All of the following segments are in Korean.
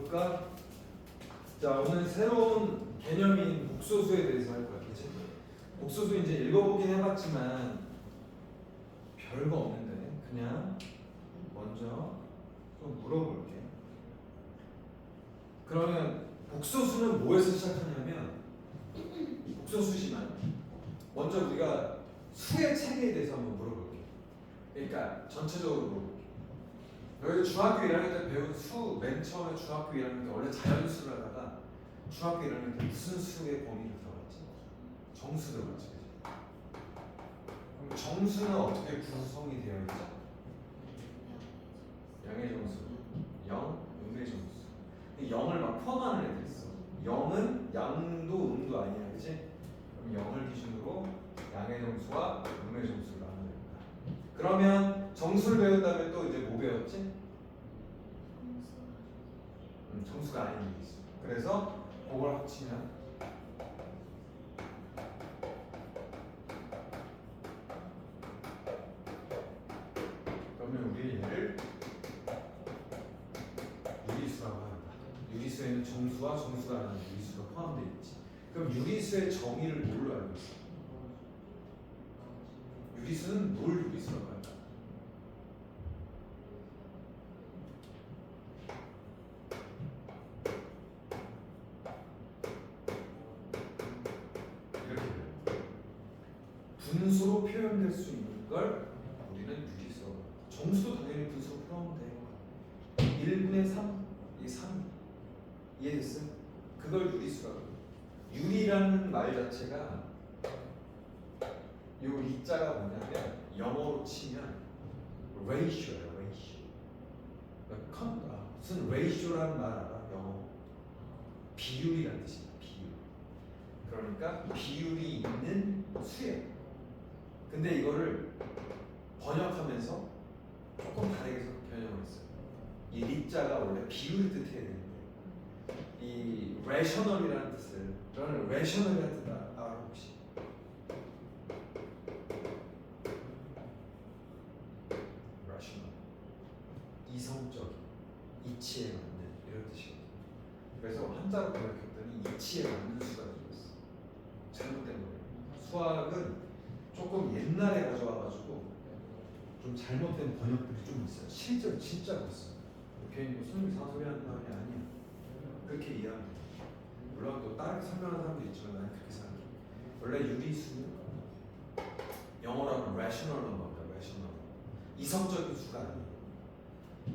볼까? 자, 오늘 새로운 개념인 복소수에 대해서 할 거야. 그치? 복소수 이제 읽어보긴 해봤지만 별거 없는데 그냥 먼저 좀 물어볼게. 그러면 복소수는 뭐에서 시작하냐면 복소수지만 먼저 우리가 수의 체계에 대해서 한번 물어볼게. 그러니까 전체적으로 물어볼게. 너희들 중학교 1학년 때 배운 수, 맨 처음에 중학교 1학년 때 원래 자연수를 하다가 중학교 1학년 때 무슨 수의 범위로 들어갔지? 정수 들어갔지. 그럼 정수는 어떻게 구성이 되어 있죠? 양의 정수, 0, 음의 정수. 0을 막 포함하는 애들 있어. 0은 양도 음도 아니야, 그치? 그럼 0을 기준으로 양의 정수와 음의 정수를 나눠야 된다. 그러면 정수를 배운 다음에 또 이제 뭐 배웠지? 정수가 아닌 게 있어. 그래서 그걸 합치면 그러면 우리 얘를 유리수라고 한다. 유리수에는 정수와 정수가 아닌 유리수가 포함되어 있지. 그럼 유리수의 정의를 뭘로 알고 있어? 유리수는 뭘 유리수라고 할까? 이렇게 돼요. 분수로 표현될 수 있는 걸 우리는 유리수라고 합니다. 정수도 당연히 분수로 포함돼. 1분의 3, 이게 3. 이해됐어? 그걸 유리수라고 해요. 유리라는 말 자체가 요 리자가 뭐냐면 영어로 치면 ratio야, ratio. 무슨 ratio라는 말 알아? 영어. 비율이라는 뜻이야, 비율. 그러니까 비율이 있는 수예요. 근데 이거를 번역하면서 조금 다르게 변형을 했어요. 이 리자가 원래 비율을 뜻해야 되는데 이 rational이라는 뜻을, 너는 rational이라는 뜻 알아 혹시? rational, 이성적인, 이치에 맞는 이런 뜻이거든요. 그래서 한자로 번역했더니 이치에 맞는 수가 되었어. 잘못된 거예요. 수학은 조금 옛날에 가져와가지고 좀 잘못된 번역들이 좀 있어요. 실제로 진짜 그랬어요. 괜히 무슨 이상한 소리 하는 말이 아니야. 그렇게 이해하면 돼. 물론 또 다르게 설명하는 사람도 있지만 나는 그렇게 생각해. 원래 유리수는 영어로 하면 rational number입니다. rational. 이성적인 수가 아니에요.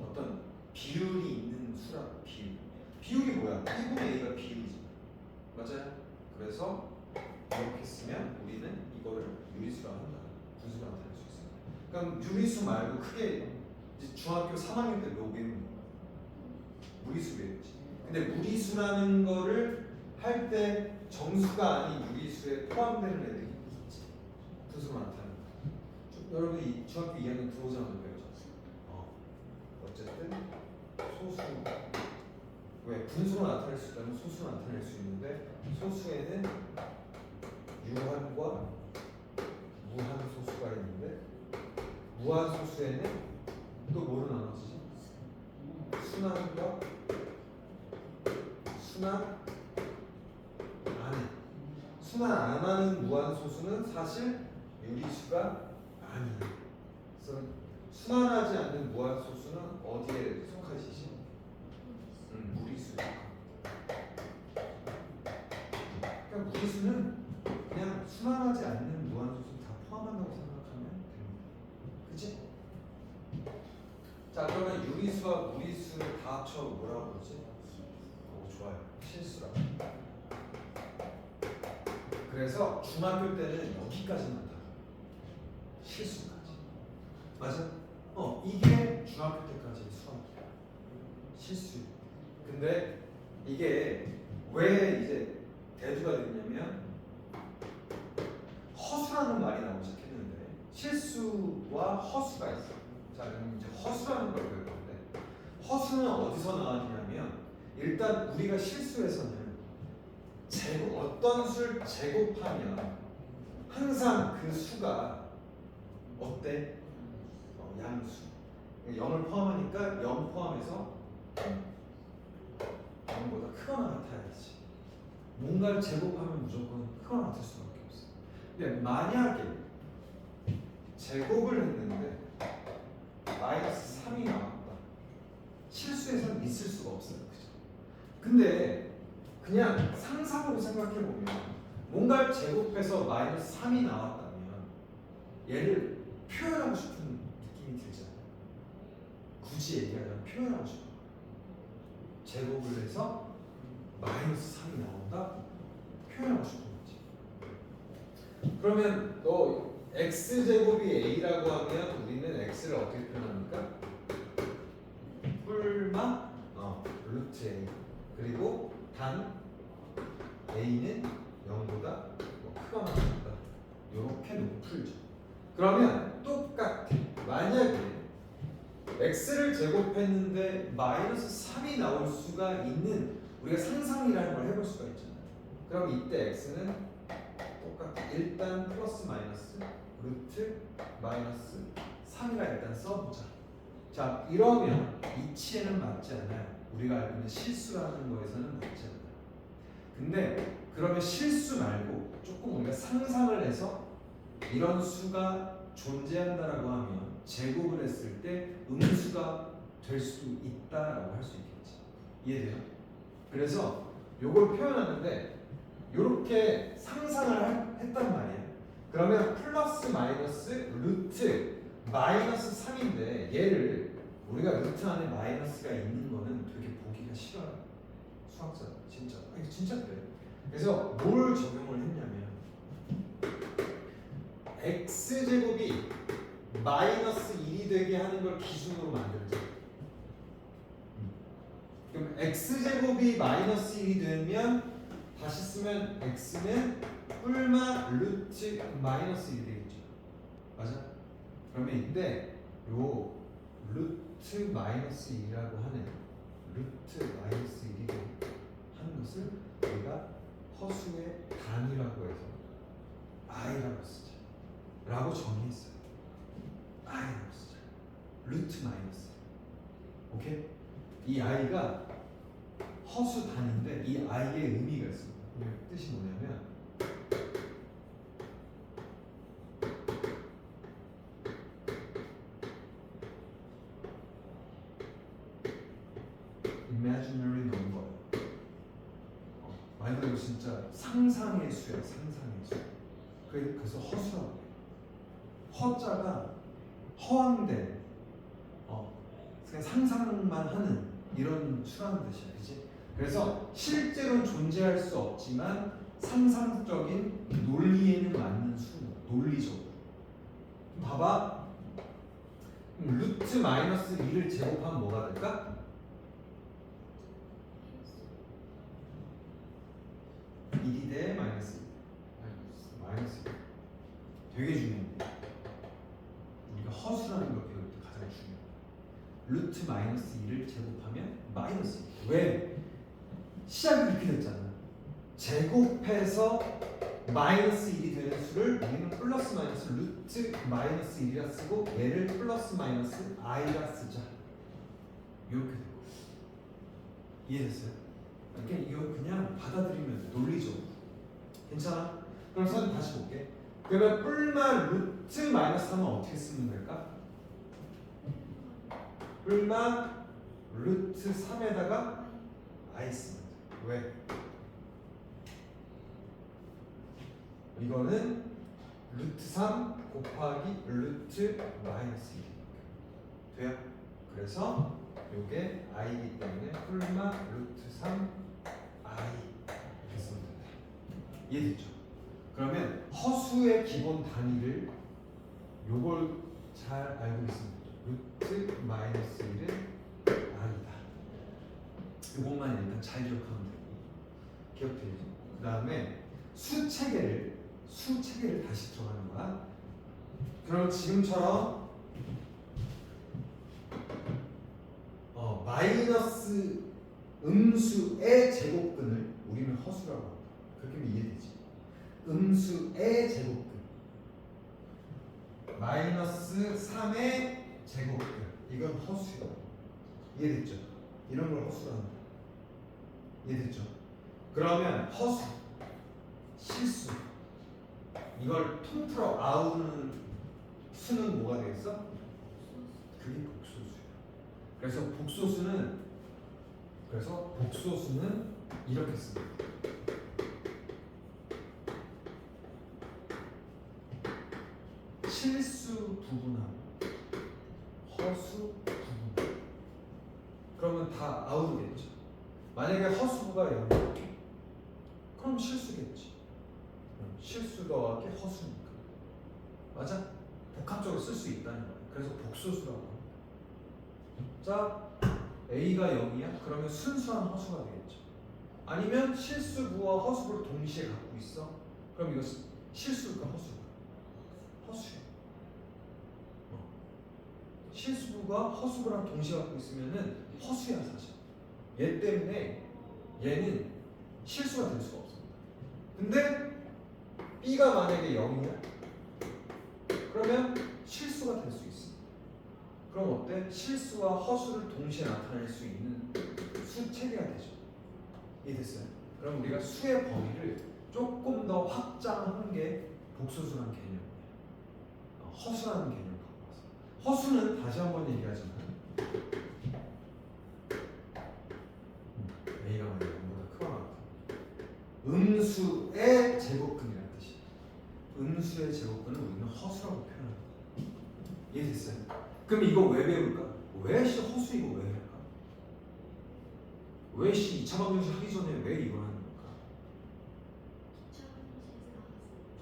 어떤 비율이 있는 수라고. 비율. 비율이 뭐야? 1분의 A가 비율이지. 맞아요? 그래서 이렇게 쓰면 우리는 이거를 유리수라고 한다. 분수로 나타낼 수 있어요. 그럼 유리수 말고 크게 이제 중학교 3학년 때 뭐 배우는 거야? 무리수 배웠지. 근데 무리수라는 거를 할 때 정수가 아닌 유리수에 포함되는 애들이 있지. 분수로 나타내는 거. 여러분이 중학교 2학년 들어오자마자 배우셨어요. 어쨌든 소수. 왜? 분수로 나타낼 수 있다면 소수로 나타낼 수 있는데 소수에는 유한과 무한소수가 있는데 무한소수에는 또 뭐로 나눠지지? 순환과 순환 안 해. 순환 안 하는 무한소수는 사실 유리수가 아니에요. 그래서 순환하지 않는 무한소수는 어디에 속하시지? 무리수. 그러니까 무리수는 그냥 순환하지 않는 무한소수 다 포함한다고 생각하면 됩니다. 그치? 자, 그러면 유리수와 무리수를 다 합쳐 뭐라고 그러지? 좋아요. 실수라고. 그래서 중학교 때는 여기까지만 다 실수까지. 맞아? 이게 중학교 때까지 수학이야. 실수. 근데 이게 왜 이제 대두가 됐냐면 허수라는 말이 나오기 시작했는데 실수와 허수가 있어. 자, 그럼 이제 허수라는 걸 배울 건데 허수는 어디서 나왔냐면 일단 우리가 실수에서는 어떤 수를 제곱하면 항상 그 수가 어때? 양수. 0을 포함하니까 0 포함해서 0보다 크거나 같아야지. 뭔가를 제곱하면 무조건 크거나 같을 수밖에 없어. 근데 만약에 제곱을 했는데 마이너스 3이 나왔다. 실수에서는 있을 수가 없어요. 그죠? 근데 그냥 상상으로 생각해보면 뭔가를 제곱해서 마이너스 3이 나왔다면 얘를 표현하고 싶은 느낌이 들잖아요. 굳이 얘기하자면 표현하고 싶은 거예요. 제곱을 해서 마이너스 3이 나온다? 표현하고 싶은 거지. 그러면 너 x제곱이 a라고 하면 우리는 x를 어떻게 표현합니까? 뿔마 루트 a 그리고 단 a는 0보다 크거나 같다. 이렇게 놓고 풀죠. 그러면 똑같아. 만약에 x를 제곱했는데 마이너스 3이 나올 수가 있는 우리가 상상이라는 걸 해볼 수가 있잖아요. 그럼 이때 x는 똑같아. 일단 플러스 마이너스 루트 마이너스 3이라 일단 써보자. 자, 이러면 이치에는 맞지 않아요. 우리가 알고 있는 실수라는 거에서는 맞지 않아요. 근데 그러면 실수 말고 조금 우리가 상상을 해서 이런 수가 존재한다라고 하면 제곱을 했을 때 음수가 될 수 있다라고 할 수 있겠지. 이해돼요? 그래서 요걸 표현하는데 이렇게 상상을 했단 말이에요. 그러면 플러스 마이너스 루트 마이너스 3인데 얘를 우리가 루트 안에 마이너스가 있는 거는 되게 보기가 싫어요. 수학자 진짜 아니 진짜 그래요. 그래서 뭘 적용을 했냐면 x제곱이 마이너스 1이 되게 하는 걸 기준으로 만들자. 그럼 x제곱이 마이너스 1이 되면 다시 쓰면 x는 뿔마 루트 마이너스 1이 되겠죠. 맞아? 그러면 이때 요 루트 마이너스 1이라고 하는 루트 마이너스 1이 하는 것을 우리가 허수의 단위라고 해서 i라고 쓰자. 라고 정의했어요. i라고 쓰자. 루트 마이너스. 오케이? 이 i가 허수 단위인데 이 i의 의미가 있습니다. 뜻이 뭐냐면 imaginary number. 말 그대로 진짜 상상의 수야. 상상의 수. 그래서 허수라고 해요. 허자가 허황된 그냥 상상만 하는 이런 수라는 뜻이야. 그치? 그래서 실제로는 존재할 수 없지만 상상적인 논리에는 맞는 수. 논리적으로. 봐봐. 루트 마이너스 2를 제곱하면 뭐가 될까? 1이 대 마이너스 2. 마이너스 2. 되게 중요해. 우리가 허수라는 걸 배울 때 가장 중요해. 루트 마이너스 2를 제곱하면 마이너스 2. 왜? 시작이 이렇게 됐잖아. 제곱해서 마이너스 1이 되는 수를 우리는 플러스 마이너스 루트 마이너스 1이라 쓰고 얘를 플러스 마이너스 i라 쓰자. 이렇게 되고. 이해됐어요? 그러니까 이거 그냥 받아들이면 논리적으로 괜찮아? 그럼 선 다시 볼게. 그러면 뿔마 루트 마이너스 하면 어떻게 쓰면 될까? 뿔마 루트 3에다가 i 쓰면 돼. 왜? 이거는 루트 3 곱하기 루트 마이너스 1 돼요? 그래서 요게 i이기 때문에 뿔마 루트 3 i 이렇게 쓰면 된다. 이해됐죠? 그러면 허수의 기본 단위를 요걸 잘 알고 있으면 루트 마이너스 1은 i다. 요것만 일단 잘 기억하면 되고 기억되죠? 그 다음에 수체계를 다시 들어가는 거야. 그럼 지금처럼 마이너스 음수의 제곱근을 우리는 허수라고 합니다. 그렇게 하면 이해되지? 음수의 제곱근 마이너스 3의 제곱근 이건 허수야. 이해됐죠? 이런 걸 허수라고 합니다. 이해됐죠? 그러면 허수, 실수 이걸 통틀어 아우르는 수는 뭐가 되겠어? 그게 복소수야. 그래서 복소수는 이렇게 씁니다. 실수 부분하고 허수 부분. 그러면 다 아우르겠죠. 만약에 허수가 0이야. 그럼 실수겠지. 실수 더하기 허수니까. 맞아? 복합적으로 쓸 수 있다는 거야. 그래서 복소수라고 합니다. 자, A가 0이야? 그러면 순수한 허수가 되겠죠. 아니면 실수부와 허수부를 동시에 갖고 있어? 그럼 이거 실수일까 허수일까? 허수야. 실수부가 허수부랑 동시에 갖고 있으면은 허수야 사실. 얘 때문에 얘는 실수가 될 수가 없습니다. 근데 B가 만약에 0이야? 그러면 실수가 될 수 있어. 그럼 어때? 실수와 허수를 동시에 나타낼 수 있는 수 체계가 되죠. 이해됐어요? 그럼 우리가 수의 범위를 조금 더 확장한 게 복소수라는 개념이에요. 허수라는 개념을 갖고 와서. 허수는 다시 한번 얘기하지만 A가 만약 0보다 크거나 같아. 음수의 제곱근이라는 뜻이에요. 음수의 제곱근은 우리는 허수라고 표현합니다. 이해됐어요? 그럼 이거 왜 배울까? 왜 허수 이거 왜 할까? 왜 2차 방정식 하기 전에 왜 이걸 하는 걸까?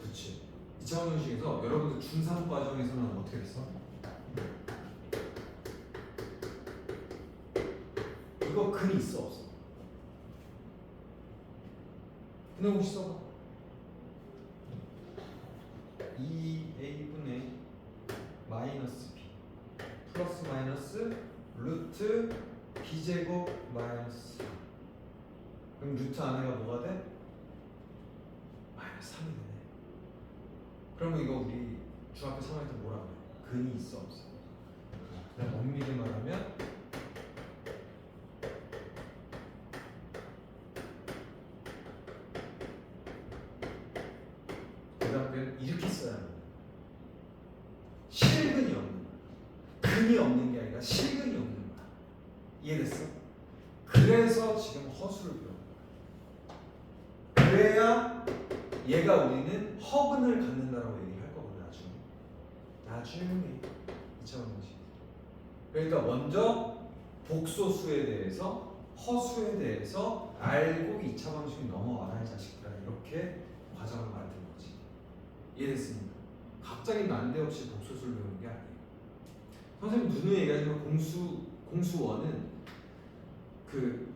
그렇지. 2차 방정식에서 여러분들 중3 과정에서는 어떻게 했어? 이거 근이 있어 없어? 근데 혹시 써봐. 2a분의 마이너스 b 플러스 마이너스 루트 b제곱 마이너스 3. 그럼 루트 안에가 뭐가 돼? 마이너스 3이 되네. 그러면 이거 우리 중학교 3학년 때 뭐라고 해? 근이 있어 없어? 그냥 엄밀히 말하면 대답은 이렇게 써야 합니다. 실근이 없는 거야. 근이 없는 게 아니라 실근이 없는 거야. 이해됐어? 그래서 지금 허수를 배우는 거야. 그래야 얘가 우리는 허근을 갖는다라고 얘기를 할 거거든. 나중에 2차 방정식. 그러니까 먼저 복소수에 대해서 허수에 대해서 알고 2차 방정식이 넘어와라 이 자식들아. 이렇게 과정을 만든 거지. 이해됐습니까? 갑자기 난데없이 복소수를 배우는 게 아니에요. 선생님 누누이 얘기하지만 공수원은 그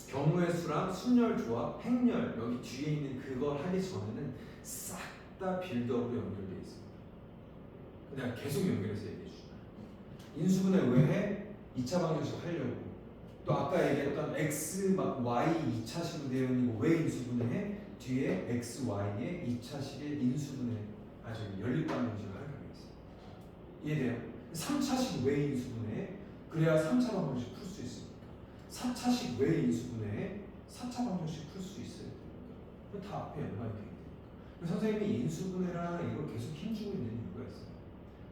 경우의 수랑 순열 조합, 행렬 여기 뒤에 있는 그걸 하기 전에는 싹 다 빌드업으로 연결되어 있습니다. 그냥 계속 연결해서 얘기해 주잖아요. 인수분해 왜 해? 2차 방정식 하려고. 또 아까 얘기했던 x 막 y 2차식으로 되어 있는 거 왜 인수분해해? 뒤에 x, y의 2차식의 인수분해 아주 연립방정식을 하려고 했어요. 이해돼요? 3차식 왜 인수분해해? 그래야 3차 방정식 풀 수 있으니까. 4차식 왜 인수분해해? 4차 방정식 풀 수 있어야 되니까. 다 앞에 연관이 돼. 선생님이 인수분해랑 이걸 계속 힘주고 있는 이유가 있어요.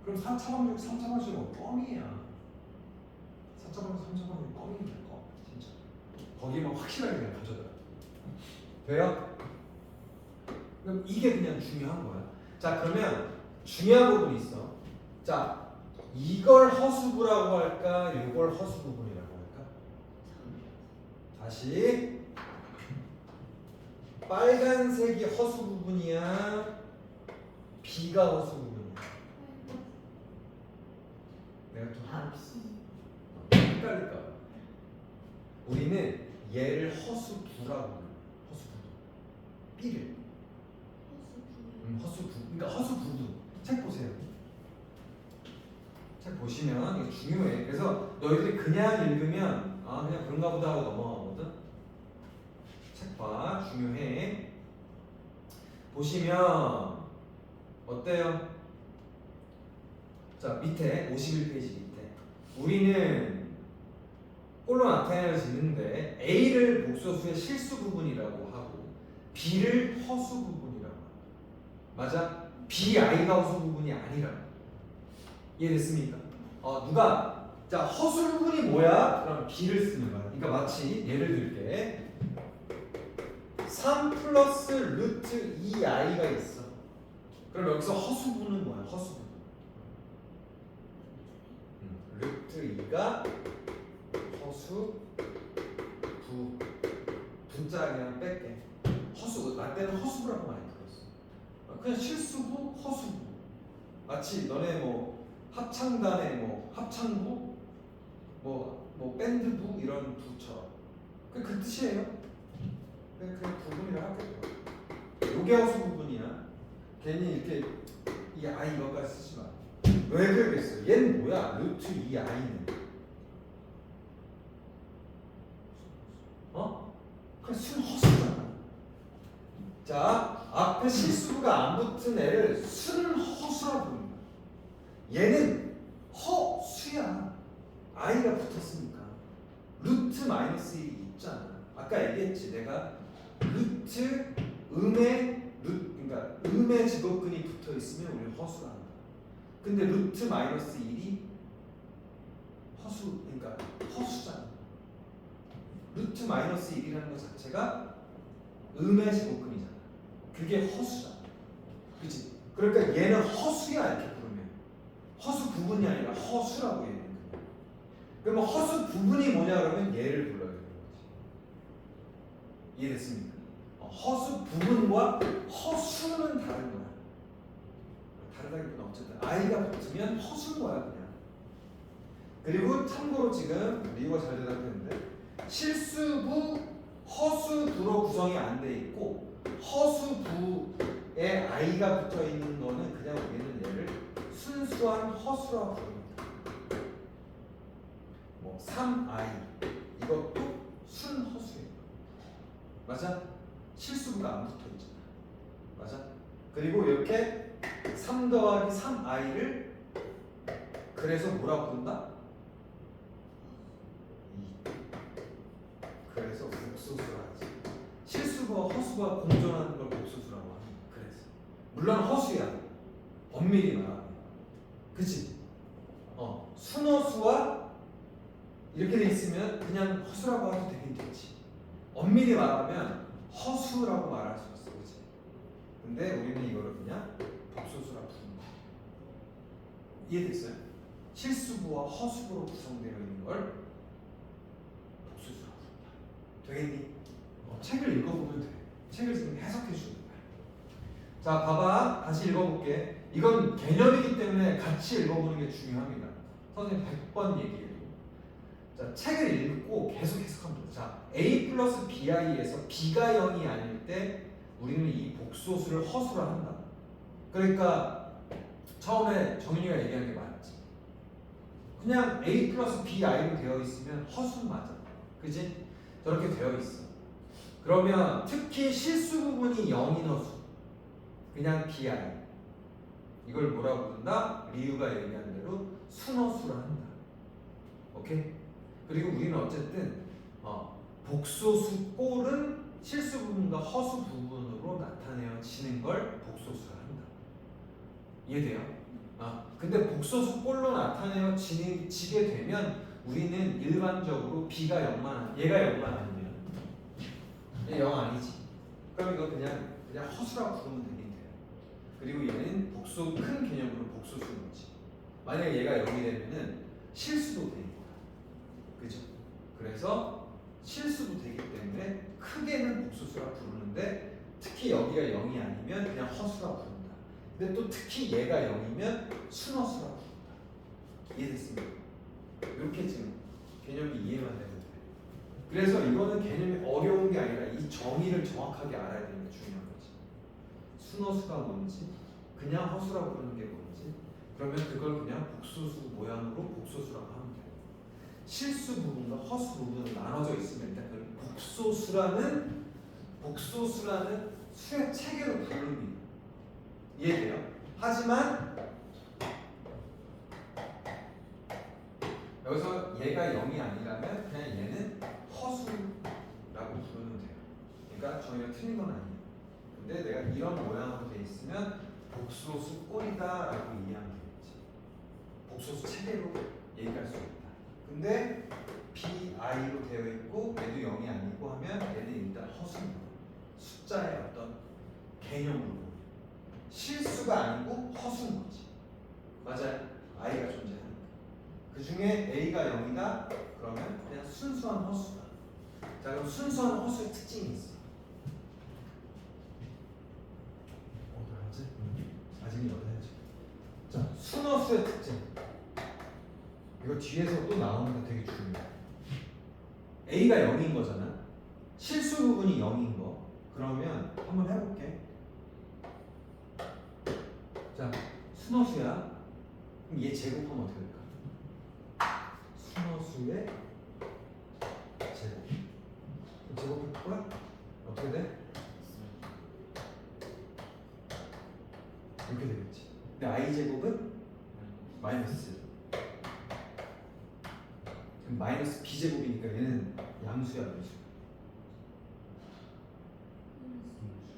그럼 4차 방정식, 3차 방정식은 껌이야. 4차 방정식, 3차 방정식 껌이야. 껌. 진짜. 거기만 확실하게 그냥 가져다. 돼요? 그럼 이게 그냥 중요한 거야. 자, 그러면 중요한 부분이 있어. 자, 이걸 허수부라고 할까? 이걸 허수부분이라고 할까? 다시. 빨간색이 허수 부분이야? B가 허수 부분이야? 내가 좀 헷갈릴까? 우리는 얘를 허수부라고 해요. 허수부. B를. 허수부. 그러니까 허수부분. 책 보세요. 책 보시면 이게 중요해. 그래서 너희들이 그냥 읽으면 그냥 그런가 보다 하고 넘어가거든. 책 봐. 중요해. 보시면 어때요? 자, 밑에 51페이지 밑에 우리는 꼴로 나타내지는데 A를 복소수의 실수 부분이라고 하고 B를 허수 부분이라고 하고 맞아? BI가 허수 부분이 아니라고. 이해됐습니까? 누가 자 허수 부분이 뭐야? 그럼 B를 쓰는 거야. 그러니까 마치 예를 들게 3 플러스 루트 2i가 있어. 그럼 여기서 허수 부분은 뭐야? 허수 부분. 루트 2가 허수 분자 그냥 뺄게. 허수 나 때는 허수부라고 많이 들었어. 그냥 실수부 허수부. 마치 너네 뭐 합창단의 뭐 합창부 뭐 밴드부 이런 부처럼 그 뜻이에요. 그냥 부분이라 할게요. 요게 허수 부분이야. 괜히 이렇게 이 i 이거까지 쓰지 마. 왜 그러겠어? 얘는 뭐야? 루트 2i는 그냥 순 허수잖아. 자, 앞에 실수가 안 붙은 애를 순 허수라고 부른다. 얘는 허수야. i가 붙었으니까. 루트 마이너스 1이 있잖아. 아까 얘기했지. 내가 루트 그러니까 음의 직업근이 붙어 있으면 우리는 허수라 한다. 근데 루트 마이너스 1이 허수, 그러니까 허수잖아. 루트 마이너스 1이라는 것 자체가 음의 제곱근이잖아. 그게 허수잖아. 그치? 그러니까 얘는 허수야 이렇게 부르면. 허수 부분이 아니라 허수라고 얘기하는 거야. 그러면 허수 부분이 뭐냐 그러면 얘를 불러야 되는 거지. 이해됐습니까? 허수 부분과 허수는 다른 거야. 다르다기보다 어쨌든 i가 붙으면 허수인 거야 그냥. 그리고 참고로 지금 리우가 잘 대답했는데 실수부 허수부로 구성이 안 돼 있고 허수부에 i가 붙어 있는 거는 그냥 우리는 얘를 순수한 허수라고 부릅니다. 뭐 3i 이것도 순허수예요. 맞아? 실수부가 안 붙어 있잖아. 맞아? 그리고 이렇게 3 더하기 3i를 그래서 뭐라고 부른다? 그래서 복소수라 하지. 실수와 허수가 공존하는 걸 복소수라고 하는. 그래서 물론 허수야. 엄밀히 말하면. 그치? 순허수와 이렇게 돼 있으면 그냥 허수라고 해도 되긴 되지. 엄밀히 말하면 허수라고 말할 수 있어. 그치? 근데 우리는 이거를 그냥 복소수라 부른다. 이해됐어요? 실수부와 허수부로 구성되어 있는 걸 복소수라 부른다. 되겠니? 책을 읽어보면 돼. 책을 지금 해석해 주는 거야. 자, 봐봐. 다시 읽어볼게. 이건 개념이기 때문에 같이 읽어보는 게 중요합니다. 선생님 100번 얘기해도. 자, 책을 읽고 계속 해석하면 돼. 자, a 플러스 bi에서 b가 0이 아닐 때 우리는 이 복소수를 허수라 한다. 그러니까 처음에 정윤이가 얘기한 게 맞지. 그냥 a 플러스 bi로 되어 있으면 허수는 맞아. 그지? 저렇게 되어 있어. 그러면 특히 실수 부분이 0인 허수. 그냥 bi. 이걸 뭐라고 부른다? 리우가 얘기한 대로 순허수라 한다. 오케이? 그리고 우리는 어쨌든 복소수 꼴은 실수 부분과 허수 부분으로 나타내어지는 걸 복소수라 한다. 이해돼요? 근데 복소수 꼴로 나타내어지게 되면 우리는 일반적으로 b가 0만 얘가 0만 아니면 얘 0 아니지. 그럼 이거 그냥 허수라고 부르면 되긴 돼요. 그리고 얘는 큰 개념으로 복소수인 거지. 만약에 얘가 0이 되면은 실수도 되는 거야. 그죠? 그래서 실수도 되기 때문에 크게는 복소수라 부르는데 특히 여기가 0이 아니면 그냥 허수라 부른다. 근데 또 특히 얘가 0이면 순허수라 부른다. 이해됐습니까? 이렇게 지금 개념이 이해만 되면 돼요. 그래서 이거는 개념이 어려운 게 아니라 이 정의를 정확하게 알아야 되는 게 중요한 거지. 순허수가 뭔지, 그냥 허수라고 부르는 게 뭔지, 그러면 그걸 그냥 복소수 모양으로 복소수라고 하면 돼요. 실수 부분과 허수 부분으로 나눠져 있으면 일단 그걸 복소수라는 수의 체계로 부릅니다. 이해돼요? 하지만 여기서 얘가 0이 아니라면 그냥 얘는 허수라고 부르면 돼요. 그러니까 저희가 틀린 건 아니에요. 근데 내가 이런 모양으로 돼 있으면 복소수 꼴이다라고 이해하면 되겠지. 복소수 체계로 얘기할 수 있다. 근데 BI로 되어 있고 얘도 0이 아니고 하면 얘는 일단 허수입니다. 숫자의 어떤 개념으로 실수가 아니고 허수인 거지. 맞아요. I가 존재하니까. 그 중에 A가 0이다? 그러면 그냥 순수한 허수다. 자, 그럼 순수한 허수의 특징이 있어. 뭐라지? 아직 이거 해야지. 자, 순허수의 특징. 이거 뒤에서 또 나오는데 되게 중요해. A가 0인 거잖아. 실수 부분이 0인 거. 그러면 한번 해볼게. 자, 순허수야. 그럼 얘 제곱하면 어떻게 될까? 순허수의 제곱. 제곱할 거야? 어떻게 돼? 이렇게 되겠지. 근데 I 제곱은 마이너스. 그럼 마이너스 B 제곱이니까 얘는 양수야, 음수.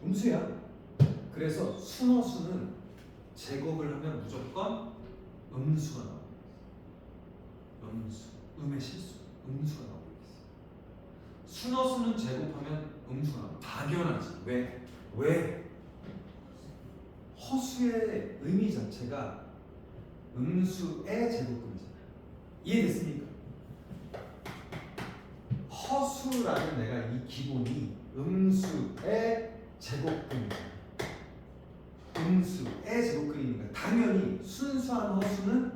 음수야. 그래서 순허수는 제곱을 하면 무조건 음수가 나옵니다. 음수, 음의 실수, 음수가 나오고 있어. 순허수는 제곱하면 음수가 나와. 당연하지. 왜? 허수의 의미 자체가 음수의 제곱근이잖아. 이해됐습니까? 허수라는 내가 이 기본이 음수의 제곱근이잖아. 음수의 제곱근이니까 당연히 순수한 허수는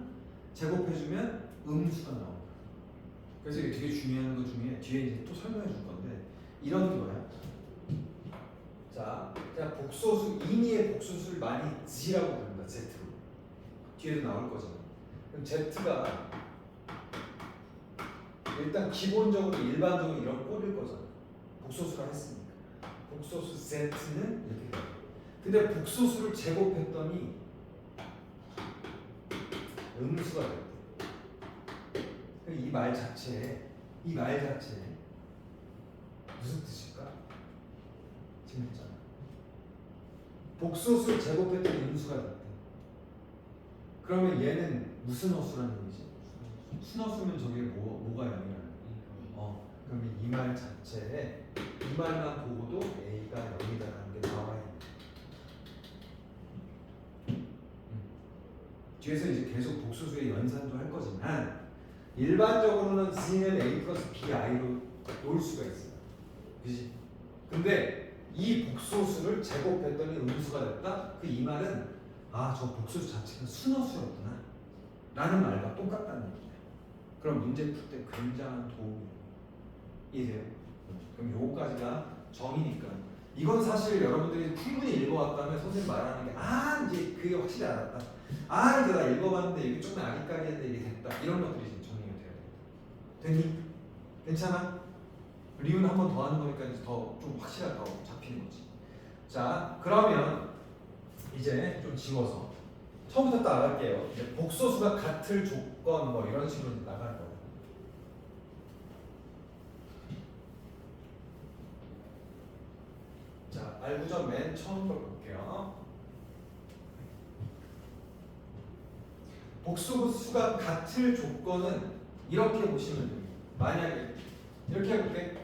제곱해주면 음수가 나옵니다. 그래서 이게 되게 중요한 것 중에 뒤에 이제 또 설명해 줄 건데 이런 거야. 자, 복소수, 임의의 복소수를 많이 Z라고 부릅니다. Z로. 뒤에도 나올 거잖아. 그럼 Z가 일단 기본적으로 일반적으로 이런 꼴일 거잖아. 복소수가 했으니까. 복소수 Z는 이렇게 돼요. 근데 복소수를 제곱했더니 음수가 됐대. 이 말 자체에 무슨 뜻일까? 지금 했잖아. 복소수를 제곱했더니 음수가 됐대. 그러면 얘는 무슨 허수라는 얘기지? 순허수면 저게 뭐가 0이라는 그러면 이 말 자체에 이 말만 보고도 A가 0이다라는 게 나와야 돼. 뒤에서 이제 계속 복소수의 연산도 할 거지만 일반적으로는 Z는 A 플러스 BI로 놓을 수가 있어요. 그지? 근데 이 복소수를 제곱했더니 음수가 됐다? 그 이 말은 저 복소수 자체가 순허수였구나 라는 말과 똑같다는 얘기야. 그럼 문제 풀 때 굉장한 도움이 돼요. 이해돼요? 그럼 요거까지가 정의니까 이건 사실 여러분들이 충분히 읽어왔다면 선생님 말하는 게 이제 그게 확실히 알았다. 이제 나 읽어봤는데 이게 조금 아기까리한데 이게 됐다. 이런 것들이 지금 정리가 돼야 돼. 됐니? 괜찮아? 리뷰는 한 번 더 하는 거니까 이제 더 좀 확실하게 더 잡히는 거지. 자, 그러면 이제 좀 지워서 처음부터 딱 나갈게요. 이제 복소수가 같을 조건 뭐 이런 식으로 이제 나갈 거예요. 자, 알구전 맨 처음 걸 볼게요. 복소수가 같을 조건은 이렇게 보시면 됩니다. 만약에 이렇게 해볼게.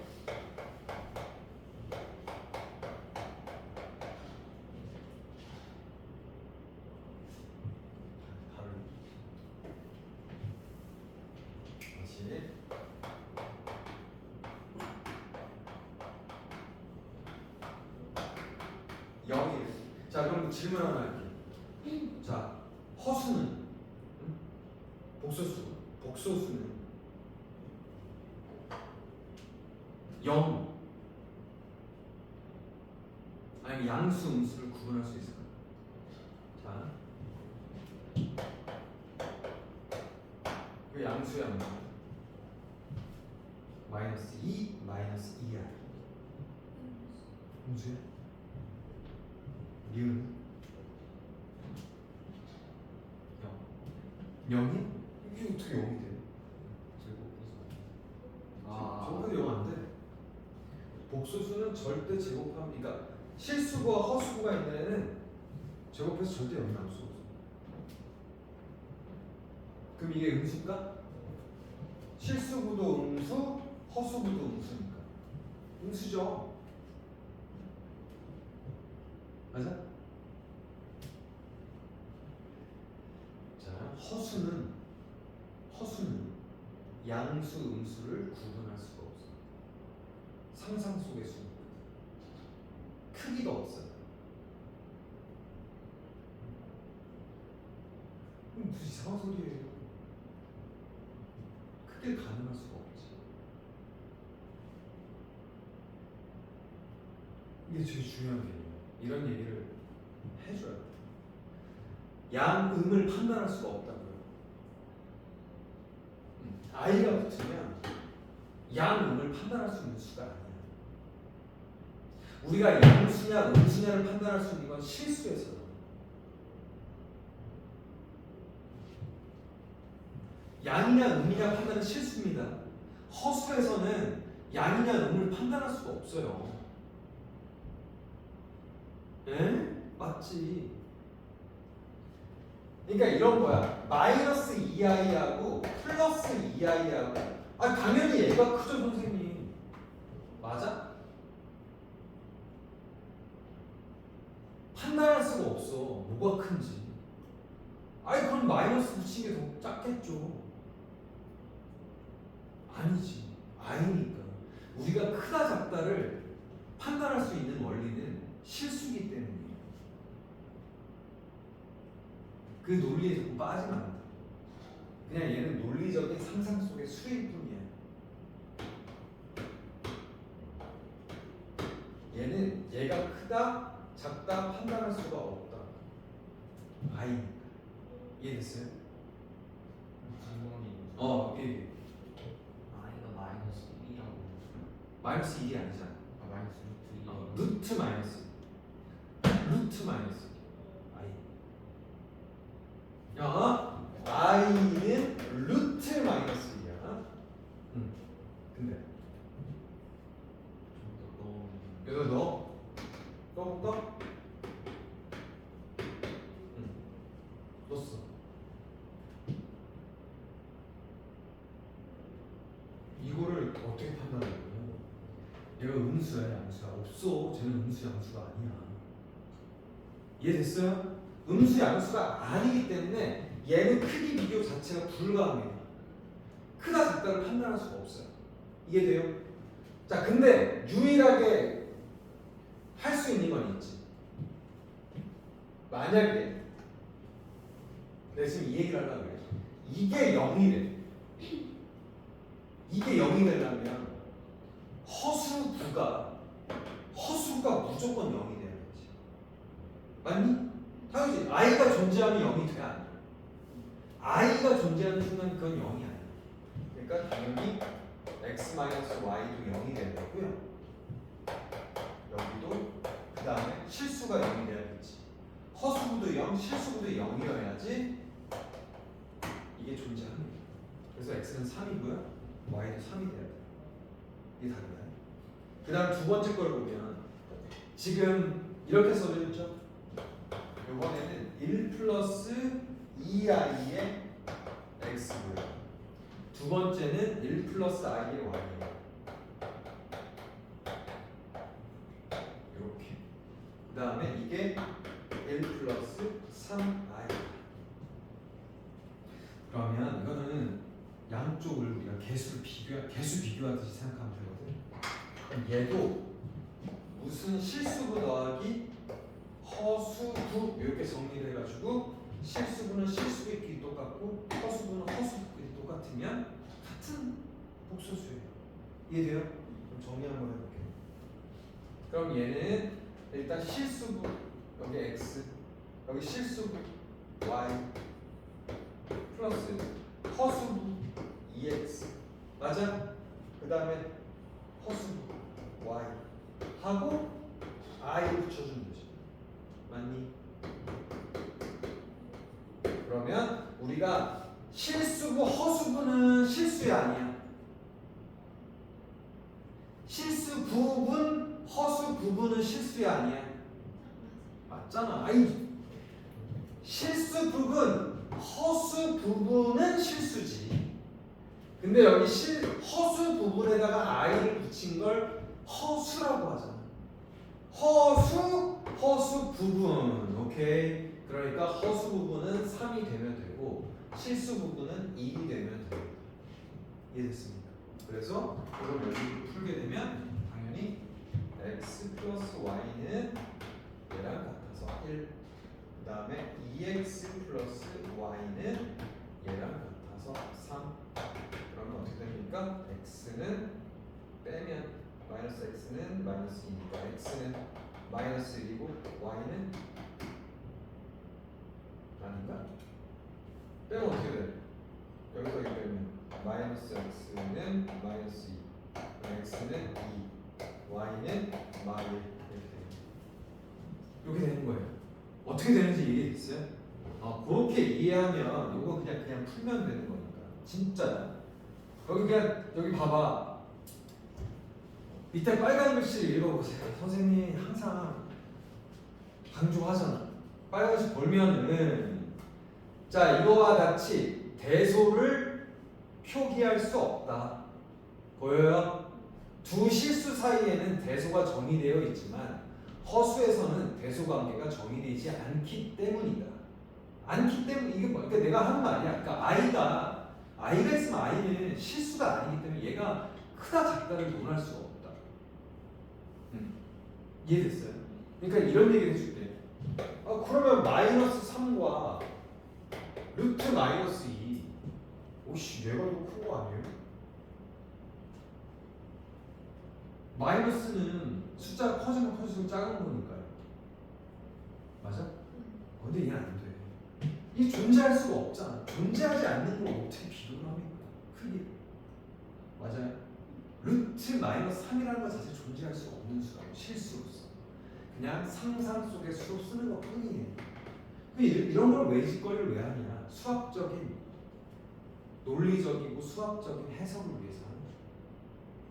다시. 영이. 자, 그럼 질문 하나 할게. 자, 허수는 복소수는 0 아니면 양수, 음수를 구분할 수 있을까? 자, 그 양수야 음수. 마이너스 2, 마이너스 2야. 음수야? 니은 0. 0이? 이게 어떻게 0이 돼? 제곱. 복소수는 절대 제곱하면, 그러니까 실수구와 허수구가 있는 애는 제곱해서 절대 0이 나올 수가 없어. 그럼 이게 음수일까? 실수구도 음수, 허수구도 음수니까 음수죠. 맞아? 자, 허수는 양수, 음수를 구분할 수가 없어. 상상 속의 수. 크기가 없어요. 무슨 이상한 소리예요. 크기를 가늠할 수가 없지. 이게 제일 중요한 개념이에요. 이런 얘기를 해줘야 돼. 양음을 판단할 수가 없다고요. 아이가 붙으면 양음을 판단할 수 있는 수가 아니야. 우리가 양수냐 음수냐를 판단할 수 있는 건 실수에서. 양이냐 음이냐 판단은 실수입니다. 허수에서는 양이냐 음을 판단할 수가 없어요. 에? 맞지? 그러니까 이런 거야. 마이너스 2i하고 플러스 2i하고 당연히 얘가 크죠 선생님. 맞아? 판단할 수가 없어. 뭐가 큰지. 그럼 마이너스 붙인 게 더 작겠죠. 아니지. 아니니까. 우리가 크다 작다를 판단할 수 있는 원리는 실수기 때문이에요. 그 논리에 자꾸 빠지면 안 돼. 그냥 얘는 논리적인 상상 속의 수일 뿐이야. 얘는 얘가 크다 작다 판단할 수가 없다. 아이니까. 이해됐어요? 예. 아이가 마이너스 1이라고. 마이너스 1이 아니잖아. 마이너스 루트 2. 루트 마이너스. 루트 마이너스. i는 루트 마이너스 2야. 근데 여기다 넣어. 넣어볼까? 넣었어. 이거를 어떻게 판단하는 거야? 얘가 음수야 양수야? 없어. 쟤는 음수 양수가 아니야. 이해됐어요? 음수 양수가 아니기 때문에 얘는 크기 비교 자체가 불가합니다. 크다 작다를 판단할 수가 없어요. 이해돼요? 자, 근데 유일하게 할 수 있는 건 있지. 만약에 내가 지금 이 얘기를 하려고 그래. 이게 0이래. 이게 0이 되려면 허수가 무조건 0이 돼야지. 맞니? 당연히 i가 존재하면 0이 돼. 안 돼? i가 존재하는 순간 그건 0이 아니야. 그러니까 당연히 x-y도 0이 돼야 되고요. 여기도 그 다음에 실수가 0이 돼야겠지. 허수구도 0, 실수구도 0이어야지 이게 존재합니다. 그래서 x는 3이고요. y도 3이 돼야 돼요. 이게 다른가요? 그 다음 두 번째 걸 보면 지금 이렇게 써졌죠? 이번에는 1 플러스 2i의 x고요. 두 번째는 1 플러스 i의 y예요. 이렇게. 그 다음에 이게 1 플러스 3i. 그러면 이거는 양쪽을 우리가 개수 비교하듯이 생각하면 되거든. 얘도 무슨 실수구 더하기 허수구 이렇게 정리를 해가지고 실수구는 실수끼리 똑같고 허수구는 허수끼리 똑같으면 같은 복소수예요. 이해돼요? 그럼 정리 한번 해볼게요. 그럼 얘는 일단 실수구 여기 x 여기 실수구 y 플러스 허수구 2x 맞아? 그 다음에 허수구 y 하고 i를 붙여주면 되죠. 맞니? 그러면 우리가 실수구 허수구는 실수야 아니야? 실수 부분 부분은 실수야 아니야? 맞잖아. 아니 실수 부분, 허수 부분은 실수지. 근데 여기 허수 부분에다가 i를 붙인 걸 허수라고 하잖아. 허수 부분. 오케이. 그러니까 허수 부분은 3이 되면 되고 실수 부분은 1이 되면 돼요. 이해됐습니까? 그래서 이걸 여기 풀게 되면 당연히 x 플러스 y는 얘랑 같아서 1. 그 다음에 2x 플러스 y는 얘랑 같아서 3. 그러면 어떻게 됩니까? x는 빼면 마이너스 x는 마이너스 2니까 x는 마이너스 1이고 y는 아닌가? 빼면 어떻게 돼? 여기서 여기 빼면 마이너스 x는 마이너스 2, x는 2, y는 마이 이렇게 되는 거예요. 어떻게 되는지 이해됐어요? 그렇게 이해하면 이거 그냥 풀면 되는 거니까. 진짜 여기 봐봐. 밑에 빨간 글씨를 읽어보세요. 선생님이 항상 강조하잖아. 빨간 글씨 보면은 자 이거와 같이 대소를 표기할 수 없다. 보여요? 두 실수 사이에는 대소가 정의되어 있지만 허수에서는 대소 관계가 정의되지 않기 때문이다. 않기 때문에 이게 뭐? 그러니까 내가 하는 말이야. 그러니까 아이가 있으면 아이는 실수가 아니기 때문에 얘가 크다 작다를 논할 수가 없다. 이해됐어요? 그러니까 이런 얘기를 해줄 때, 그러면 마이너스 3과 루트 마이너스 2, 오씨 얘가 더 큰 거 아니에요? 마이너스는 숫자가 커지면 커질수록 작은 거니까요. 맞아? 근데 얘는 안 돼. 이 존재할 수가 없잖아. 존재하지 않는 걸 어떻게 비교를 합니까? 크게. 맞아요? 루트 마이너스 3이라는 것 자체 존재할 수가 없는 수라고. 실수로서. 그냥 상상 속의 수로 쓰는 것 뿐이에요. 이런 걸 외짓거리를 왜 하냐? 수학적인, 논리적이고 수학적인 해석을 위해서 하는 거죠.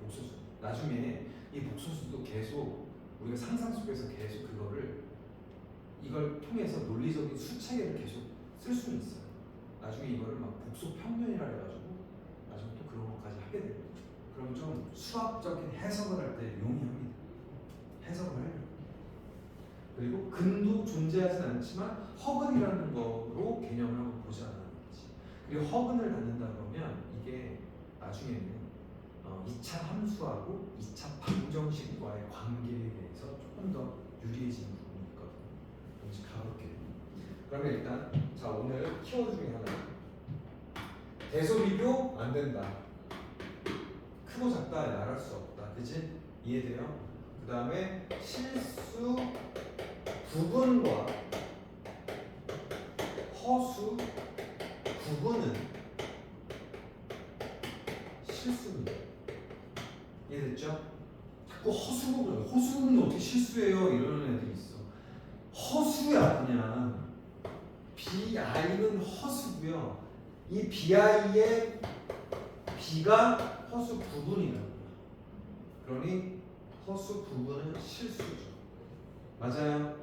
목소수. 나중에 이 목소수도 계속 우리가 상상 속에서 계속 이걸 통해서 논리적인 수체계를 계속 쓸 수는 있어요. 나중에 이거를 막 복소 평면이라 해가지고 나중에 또 그런 것까지 하게 됩니다. 그럼 좀 수학적인 해석을 할 때 용이합니다. 해석을 하려고. 그리고 근도 존재하진 않지만 허근이라는 거로 개념을 한번 보자는 거지. 그리고 허근을 갖는다 그러면 이게 나중에는 2차 함수하고 2차 방정식과의 관계에 대해서 조금 더 유리해지는 부분이 있거든요. 잠시 가볼게요. 그러면 일단 자 오늘 키워드 중에 하나 대소 비교 안 된다. 크고 작다 말할 수 없다. 그치? 이해돼요? 그 다음에 실수 부분과 허수 부분은 실수입니다. 이해됐죠? 자꾸 허수 부분이 어떻게 실수예요? 이러는 애들이 있어. 허수야 그냥. bi는 허수고요. 이 bi의 b가 허수 부분이라고요. 그러니 허수 부분은 실수죠. 맞아요?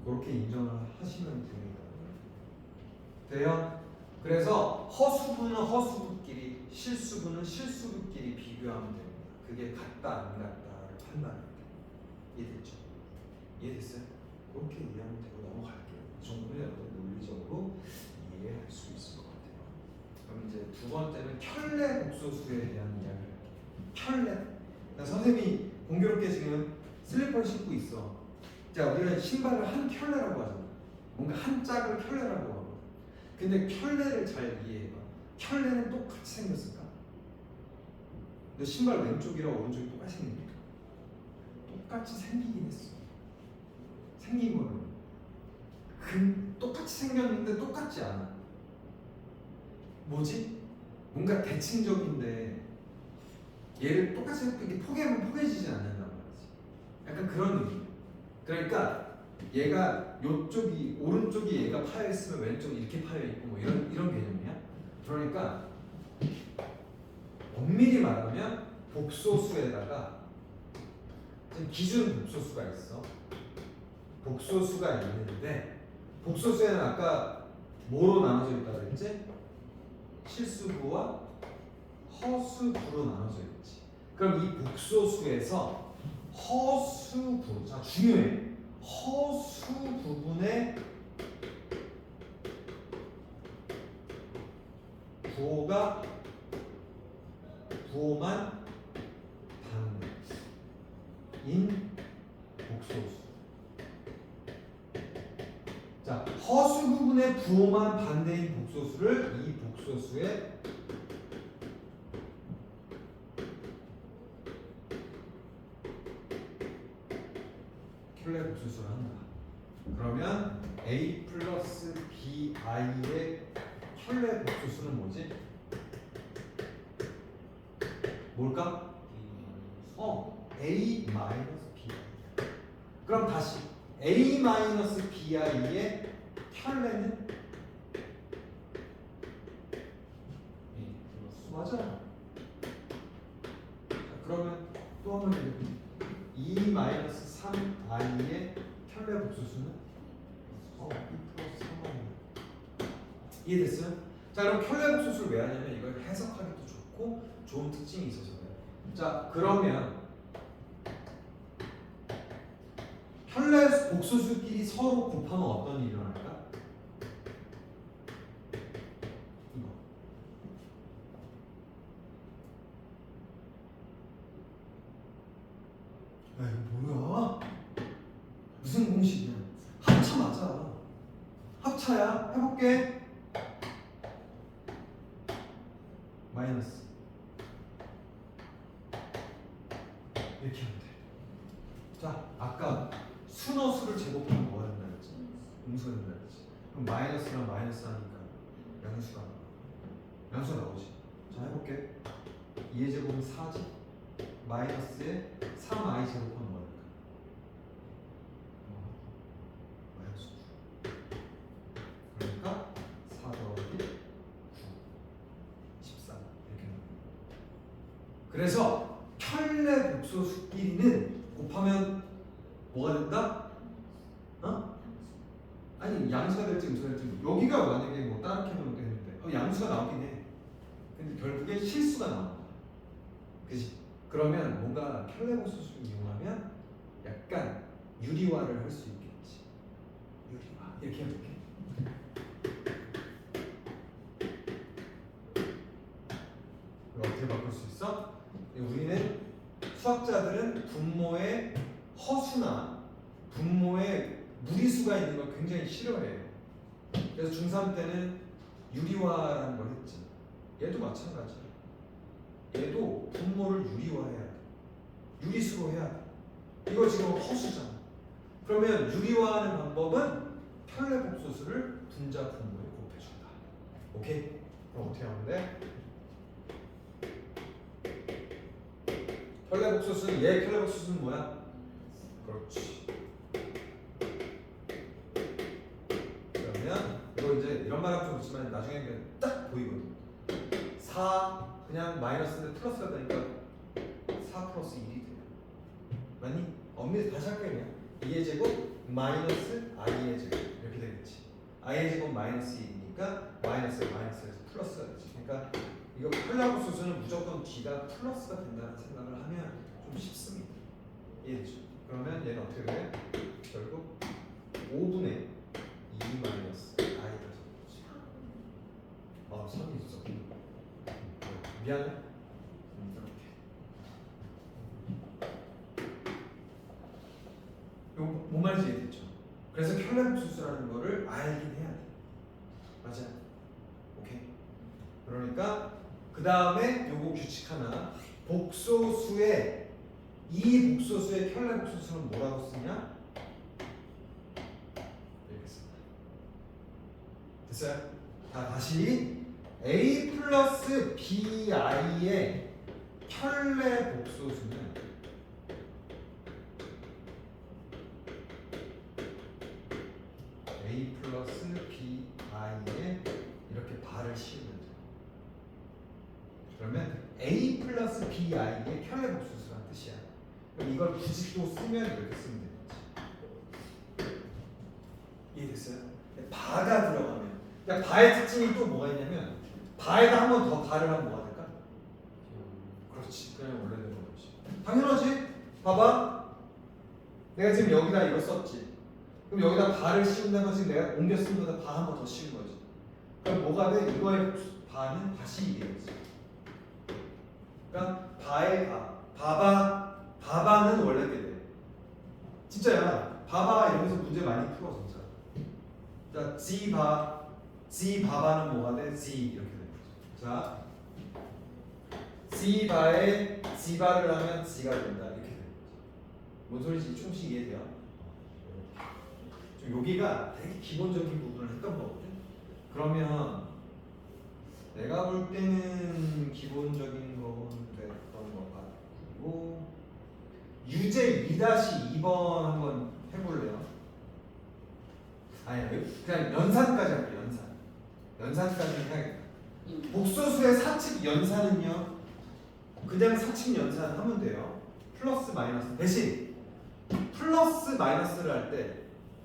그렇게 인정을 하시면 됩니다. 돼요? 그래서 허수부는 허수부끼리, 실수부는 실수부끼리 비교하면 됩니다. 그게 같다 안 같다를 판단할 때. 이해됐죠? 이해됐어요? 그렇게 이해하면 되고 넘어갈게요. 이 정도는 여러분 논리적으로 이해할 수 있을 것 같아요. 그럼 이제 두 번째는 켤레 복소수에 대한 이야기를 할게요. 켤레. 선생님이 공교롭게 지금 슬리퍼를 신고 있어. 자, 우리는 신발을 한 켤레라고 하잖아. 뭔가 한 짝을 켤레라고 하고. 근데 켤레를 잘 이해해봐. 켤레는 똑같이 생겼을까? 너 신발 왼쪽이랑 오른쪽이 똑같이 생깁니까? 똑같이 생기긴 했어. 생긴 거는. 똑같이 생겼는데 똑같지 않아. 뭐지? 뭔가 대칭적인데 얘를 똑같이 이렇게 포개하면 포개지지 않는단 말이지. 약간 그런 느낌. 그러니까 얘가 요쪽이 오른쪽이 얘가 파여 있으면 왼쪽이 이렇게 파여 있고 뭐 이런 개념이야. 그러니까 엄밀히 말하면 복소수에다가 지금 기준 복소수가 있어. 복소수가 있는데 복소수에는 아까 뭐로 나눠져 있다고 했지? 실수부와 허수부로 나눠져 있지. 그럼 이 복소수에서 허수부, 자 중요해. 허수 부분의 부호만 반대인 복소수. 자, 허수 부분의 부호만 반대인 복소수를 이 복소수의 켤레 복소수를 한다. 그러면 a 플러스 bi의 켤레 복소수는 뭐지? 뭘까? a 마이너스 bi. 그럼 다시 a 마이너스 bi의 켤레는 맞아. 자, 그러면 또 한 번 해볼게. 2 마이너스 3i의 켤레 복소수는 2 플러스 3i. 이해됐어요? 자, 그럼 켤레 복소수를 왜 하냐면 이걸 해석하기도 좋고 좋은 특징이 있어서 그래요. 자, 그러면 켤레 복소수끼리 서로 곱하면 어떤 일이 일어날까? 이거. 야, 이거 뭐야? 무슨 공식이야? 합차 맞아. 합차야. 해볼게. 마이너스. 이렇게 하면 돼. 자, 아까 순어수를 제곱하면 뭐가 된다 했지? 음수가 된다 했지. 그럼 마이너스랑 마이너스 하니까 양수가 나와. 양수가 나오지. 자, 해볼게. 2의 제곱은 4지. 마이너스에 3i 제곱하면 뭐야? 마이너스 9. 그러니까 4 더하기 9 14 이렇게 나와요. 그래서 켤레 복소수끼리는 곱하면 뭐가 된다? 아니 양수가 될지 음수가 될지 여기가 만약에 뭐 다른 캐면 되는데 양수가 나오긴 해. 근데 결국에 실수가 나온다. 그지? 그러면 뭔가 켤레 복소수를 이용하면 약간 유리화를 할 수 있겠지. 유리화 이렇게 해볼게. 이거 어떻게 바꿀 수 있어? 우리는 수학자들은 분모의 허수나 분모의 무리수가 있는 걸 굉장히 싫어해요. 그래서 중3 때는 유리화라는 걸 했지. 얘도 마찬가지야. 얘도 분모를 유리화해야 돼. 유리수로 해야 돼. 이거 지금 허수잖아. 그러면 유리화하는 방법은 켤레 복소수를 분자 분모에 곱해준다. 오케이? 그럼 어떻게 하면 돼? 켤레 복소수는 얘 켤레 복소수는 뭐야? 그렇지. 그러면 이거 이제 이런 말 하면 좀 그렇지만 나중에 그냥 딱 보이거든. 4 그냥 마이너스인데 플러스가 되니까 4 플러스 1이 돼요. 맞니? 엄밀히 다시 할게요. 그냥 2의 제곱 마이너스 i의 제곱 이렇게 되겠지. i의 제곱 마이너스 1이니까 마이너스에서 플러스가 되지. 그러니까 이거 켤레 복소수는 무조건 뒤가 플러스가 된다는 생각을 하면 좀 쉽습니다. 이해되죠? 그러면 얘는 어떻게 돼? 결국 5분의 2 마이너스 i가 되지. 선이 있어. 미안해. 이렇게. 이거 뭔 말인지 이해됐죠? 그래서 켤레 복소수라는 거를 알긴 해야 돼. 맞아요? 오케이. 그러니까 그 다음에 요거 규칙 하나. 복소수의 이 복소수의 켤레 복소수는 뭐라고 쓰냐? 이렇게 씁니다. 됐어요? 다시 a 플러스 bi의 켤레 복소수는 a 플러스 bi에 이렇게 발을 씌우면 돼요. 그러면 a 플러스 bi의 켤레 복소수란 뜻이야. 그럼 이걸 굳이 또 쓰면 이렇게 쓰면 되겠지. 이해됐어요? 바가 들어가면 그러니까 바의 특징이 또 뭐가 있냐면 바에다 한 번 더 바를 하면 뭐가 될까? 그렇지. 그냥 원래대로 그렇지. 당연하지. 봐봐. 내가 지금 여기다 이거 썼지. 그럼 여기다 바를 씌운다는 건 지금 내가 옮겨 쓴 거다 바 한 번 더 씌운 거지. 그럼 뭐가 돼? 이거의 바는 다시 이게 되지. 그러니까 바의 바바는 원래 게 돼. 진짜야. 바바 이러면서 문제 많이 풀어 진짜. 자, 지바는 뭐가 돼? 지 이렇게 되는 거죠. 자, 지바에 지바를 하면 지가 된다 이렇게 되는 거죠. 뭔 소리인지 조금씩 이해돼요? 좀 여기가 되게 기본적인 부분을 했던 거거든. 그러면 내가 볼 때는 기본적인 건 됐던 것 같고 유제 2-2번 한번 해볼래요? 아니야 그냥 연산까지 할게요. 연산까지 해야겠다. 복소수의 사칙 연산은요 그냥 사칙 연산하면 돼요. 플러스 마이너스 대신 플러스 마이너스를 할 때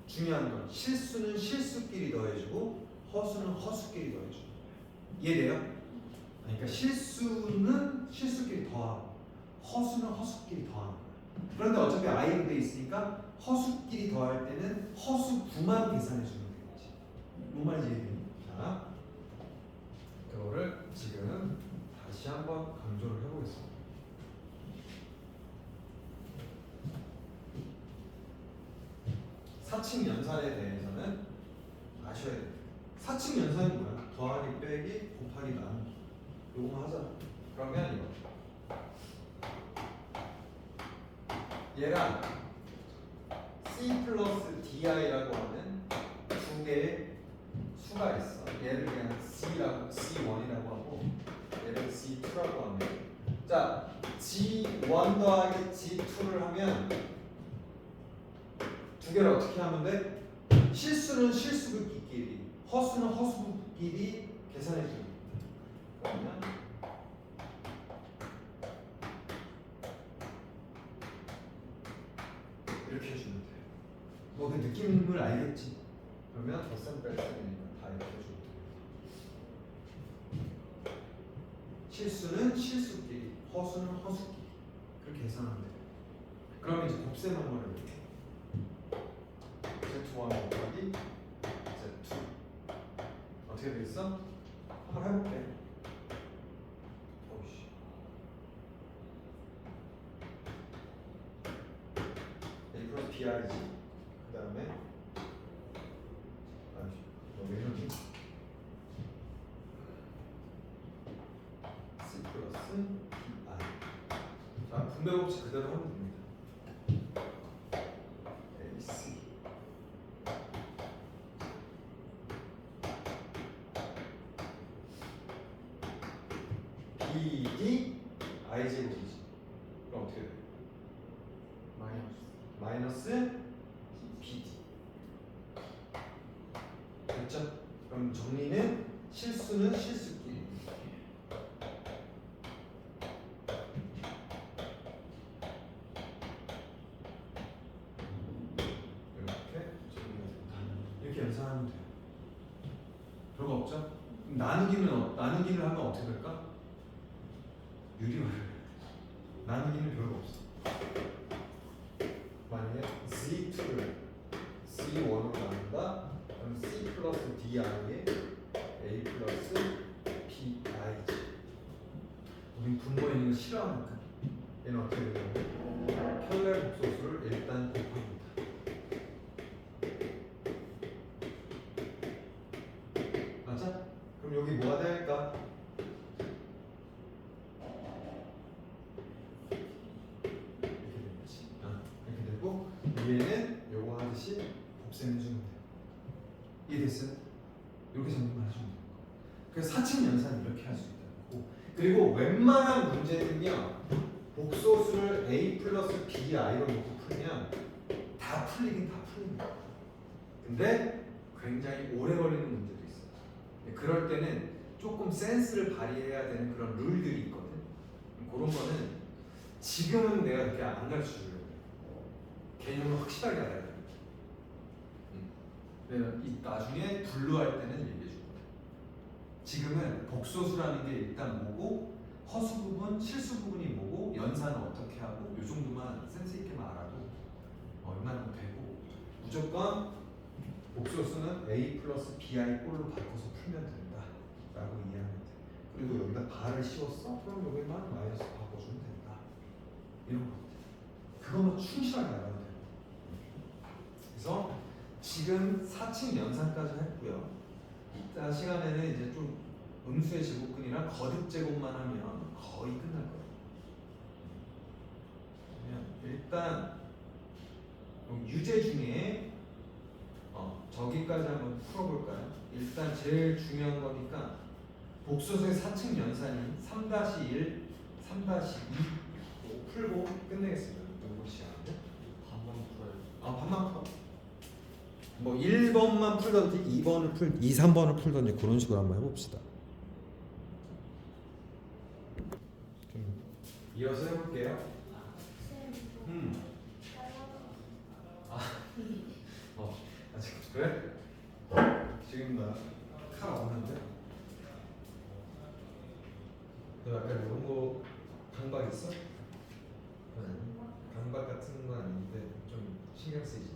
중요한 건 실수는 실수끼리 더해주고 허수는 허수끼리 더해주고 이해돼요? 그러니까 실수는 실수끼리 더하고 허수는 허수끼리 더하는 거야. 그런데 어차피 i로 돼 있으니까 허수끼리 더할 때는 허수9만 계산해 주면 되겠지. 뭔 말인지 이해되니? 자, 그거를 지금 다시 한번 강조를 해보겠습니다. 사칙 연산에 대해서는 아셔야 돼요. 사칙 연산이 뭐야? 더하기 빼기 곱하기 나누기. 요거만 하자. 그러면 이거 얘랑 C 플러스 DI라고 하는 두 개의 수가 있어. 얘를 그냥 C1이라고 하고 얘를 C2라고 하면 자 G1 더하기 G2를 하면 두 개를 어떻게 하면 돼? 실수는 실수끼리 허수는 허수끼리 계산해 주는 거야. 그러면 이렇게 해주면 돼. 뭐 그 느낌을 알겠지? 그러면 덧셈 뺄셈이니까 다 이렇게 해주면 돼. 실수는 실수끼리, 허수는 허수끼리 그렇게 계산하면 돼. 그러면 이제 곱셈 한 번을 이렇게 Z1 곱하기 Z2 어떻게 되겠어? 한번 해볼게. 오이씨. A 플러스 BR이지. 그 다음에 왜 이러지? C 플러스 BR. 자, 분배 법칙 그대로 하면 됩니다. AC BD IJ이지. 그럼 어떻게 돼? 마이너스 BD. 됐죠? 그럼 정리는 실수는 실수끼리. 이렇게 정리가 된다. 이렇게 연산하면 돼요. 별거 없죠? 나누기를 하면 어떻게 될까? 유리말을 나누기는 별거 없어. 만약에 Z2를 C1으로 나눈다. 그럼 C 플러스 DI에 A 플러스 BI지. 우린 분모에 있는 거 싫어하니까 얘는 어떻게 되냐면 켤레 복소수를 일단 곱합니다. 맞아? 그럼 여기 뭐가 될까? 이렇게 되겠지. 이렇게 되고 위에는 요거 하듯이 곱셈 해주면 돼요. 이해됐어요? 이렇게 정리만 해주면 돼요. 그래서 사칙 연산 이렇게 할 수 있다고. 그리고 웬만한 문제는요 복소수를 A 플러스 BI로 놓고 풀면 다 풀리긴 다 풀립니다. 근데 굉장히 오래 걸리는 문제도 있어요. 그럴 때는 조금 센스를 발휘해야 되는 그런 룰들이 있거든. 그런 거는 지금은 내가 그렇게 안 가르쳐주려고 개념을 확실하게 알아야 돼. 왜냐면 이 나중에 분류할 때는 얘기해 줄 거야. 지금은 복소수라는 게 일단 뭐고 허수 부분, 실수 부분이 뭐고 연산은 어떻게 하고 이 정도만 센스 있게만 알아도 얼마나 되고 무조건 복소수는 a 플러스 bi 꼴로 바꿔서 풀면 된다 라고 이해하면 돼. 그리고 여기다 바를 씌웠어? 그럼 여기만 마이너스 바꿔주면 된다. 이런 거. 그것만 충실하게 알아야 돼요. 그래서 지금 4층 연산까지 했고요. 이따 시간에는 이제 좀 음수의 제곱근이랑 거듭 제곱만 하면 거의 끝날 거예요. 그러면 일단 유제 중에 저기까지 한번 풀어볼까요? 일단 제일 중요한 거니까 복소수의 4층 연산인 3-1, 3-2 풀고 끝내겠습니다. 이번 시간에. 반만 풀어요. 반만 풀어. 뭐 1번만 풀던지 2, 3번을 풀던지 그런 식으로 한번 해봅시다. 좀 이어서 해볼게요. 아직 그래? 지금 나 칼 없는데? 너 약간 이런 거 강박 있어? 강박 같은 건 아닌데 좀 신경 쓰이지.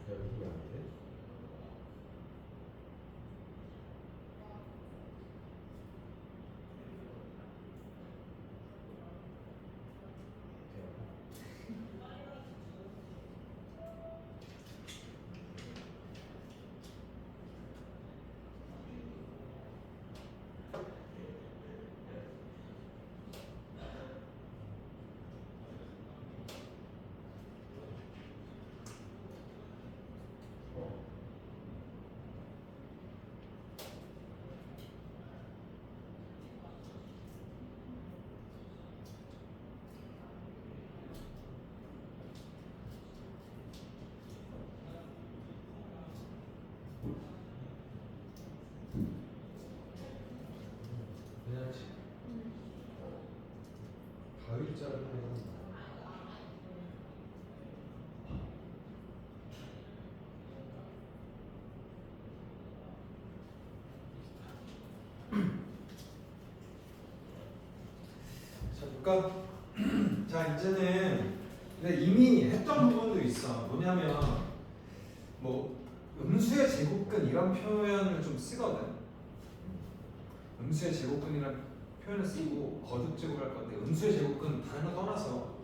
여기 안 돼? 그냥 가위자르는 자 볼까? 자 이제는 근데 이미 했던 부분도 있어. 뭐냐면 뭐 음수의 제곱근 이런 표현을 좀 쓰거든. 음수의 제곱근이란 표현을 쓰고 거듭 제곱할 건데 음수의 제곱근 다른 거 떠나서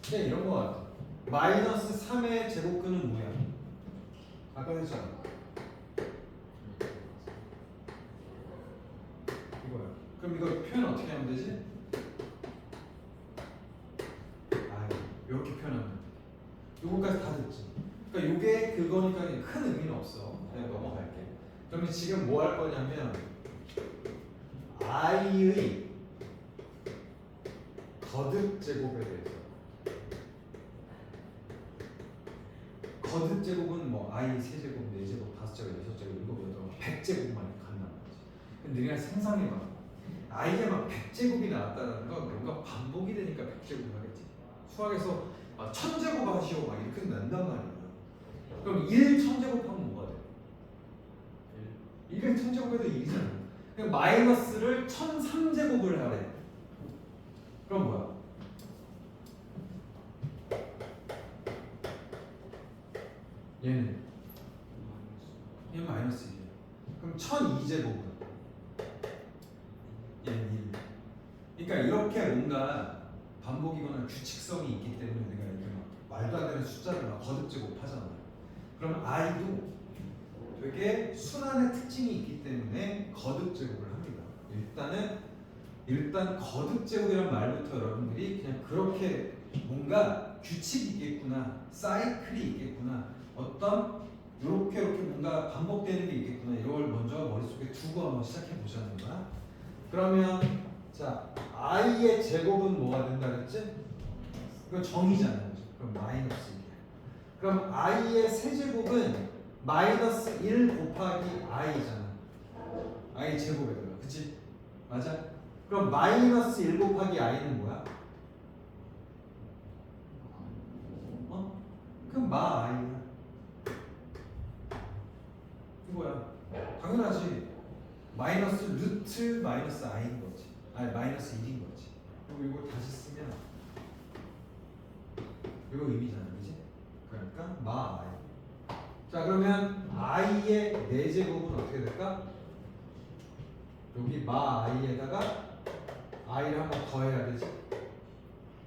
그냥 이런 거 같아. 마이너스 3의 제곱근은 뭐야? 아까 했잖아. 이거야. 그럼 이거 표현 어떻게 하면 되지? 이렇게 표현하면 돼. 요거까지 다 됐지. 그러니까 요게 그거니까 큰 의미는 없어. 그냥 넘어갈게. 그러면 지금 뭐 할 거냐면 i의 거듭 제곱에 대해서. 거듭 제곱은 뭐 i 세제곱, 네제곱, 다섯제곱, 여섯제곱, 일곱, 여덟, 100제곱만 간다는 거지. 근데 네가 상상해봐. i가 막 100제곱이 나왔다는 건 뭔가 반복이 되니까 100제곱을 하겠지. 수학에서 1000제곱 하시오 막 이렇게 난단 말이야. 그럼 1 1000제곱 하면 뭐가 돼? 1을 1000제곱 해도 1이잖아. 그럼 마이너스를 1003제곱을 하래. 그럼 뭐야? 얘는 마이너스 1이야. 그럼 1002제곱은 얘는 1. 그러니까 이렇게 뭔가 반복이거나 규칙성이 있기 때문에 내가 이렇게 막 말도 안 되는 숫자를 막 거듭 제곱하잖아. 그럼 i도 되게 순환의 특징이 있기 때문에 거듭 제곱을 합니다. 일단은 일단 거듭 제곱이란 말부터 여러분들이 그냥 그렇게 뭔가 규칙이 있겠구나, 사이클이 있겠구나, 어떤 이렇게 뭔가 반복되는 게 있겠구나, 이걸 먼저 머릿속에 두고 한번 시작해 보자는 거야. 그러면 자, i의 제곱은 뭐가 된다 그랬지? 이거 정의잖아요. 그럼 마이너스 1이야. 그럼 i의 세제곱은 마이너스 1 곱하기 i잖아. i 제곱에다가, 그치? 맞아? 그럼 마이너스 1 곱하기 i는 뭐야? 어? 그럼 마 i야. 이거야. 당연하지. 마이너스 루트 마이너스 i인 거지. 아니 마이너스 1인 거지. 그리고 이걸 다시 쓰면 이거 의미잖아, 그지? 그러니까 마 i. 자 그러면 i의 4제곱은 어떻게 될까? 여기 마 i에다가 i를 한 번 더 해야 되지.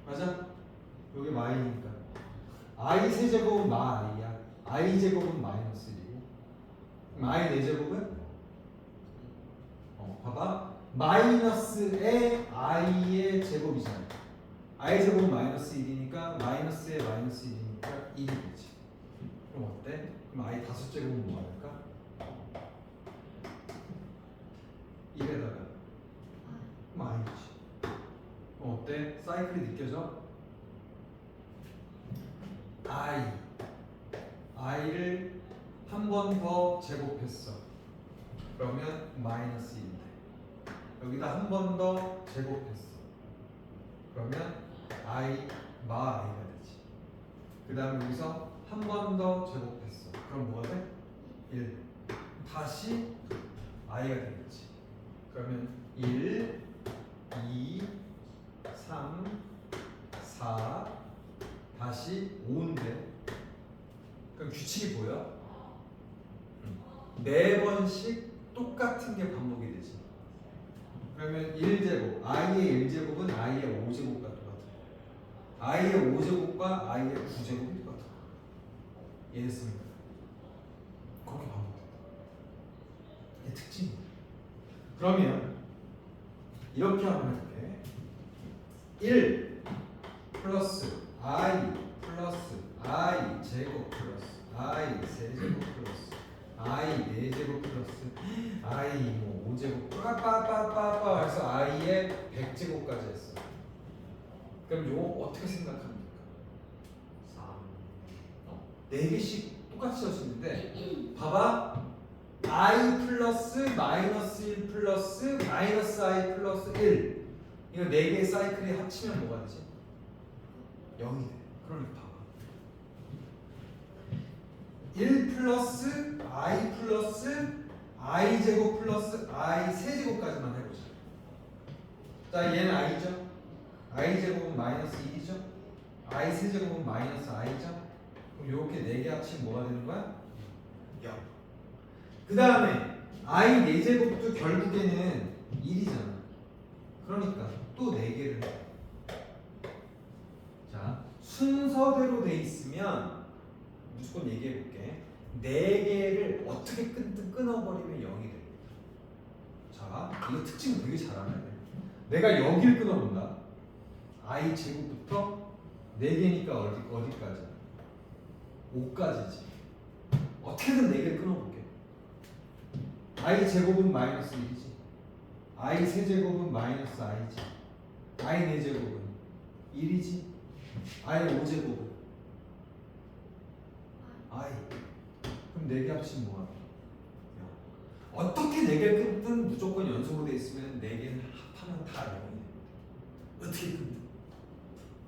맞아? 여기 마이니까 i 세제곱은 마 i야. i 제곱은 마이너스 1이고 i 4제곱은 봐봐 마이너스의 i의 제곱이잖아. i 제곱은 마이너스 1이니까 마이너스의 마이너스 1이니까 1이 되지. 그럼 어때? 그럼 i 5제곱은 뭐가 될까? 1에다가 마이너스. 어때? 사이클이 느껴져? i를 한 번 더 제곱했어. 그러면 마이너스 1인데 여기다 한 번 더 제곱했어. 그러면 마 i가 되지. 그 다음에 여기서 한 번 더 제곱했어. 그럼 뭐가 돼? 1. 다시 i가 되겠지. 그러면 1, 2, 3, 4, 다시 5인데 그럼 규칙이 보여? 4번씩 똑같은 게 반복이 되지. 그러면 1제곱, i의 1제곱은 i의 5제곱과 똑같아. i의 5제곱과 i의 9제곱이 똑같아. 이해했습니까? 그렇게 반복된다. 이게 특징이야. 그러면 이렇게 하면 이렇게 1 플러스 i 플러스 i 제곱 플러스 i 세제곱 플러스 i 4제곱 플러스 i 뭐 5제곱 빠빠빠빠빠 해서 i의 100제곱까지 했어. 그럼 요거 어떻게 생각합니까? 4개씩 똑같이 써지는데 봐봐 i 플러스 마이너스 1 플러스 마이너스 i 플러스 1 이거 4개의 사이클이 합치면 뭐가 되지? 0이 돼. 그러니까 봐봐 1 플러스 i 플러스 i 제곱 플러스 i 세제곱까지만 해보자. 자 얘는 i죠. i 제곱은 마이너스 1이죠. i 세제곱은 마이너스 i죠. 그럼 이렇게 4개 합치면 뭐가 되는 거야? 0. 그 다음에 i 4제곱도 결국에는 1이잖아. 그러니까 또 4개를 해. 자 순서대로 돼 있으면 무조건 얘기해 볼게. 4개를 어떻게 끊어버리면 0이 돼. 자 이거 특징은 되게 잘 알아야 돼. 내가 여기를 끊어본다. i 제곱부터 4개니까 어디까지? 5까지지. 어떻게든 4개를 끊어볼게. i 제곱은 마이너스 1이지. i 세제곱은 마이너스 i지. i 4제곱은 1이지. i 5제곱은 i. 그럼 4개 합치면 뭐야? 어떻게 4개를 끊든 무조건 연속으로 돼 있으면 4개는 합하면 다 0이 됩니다. 어떻게 끊든.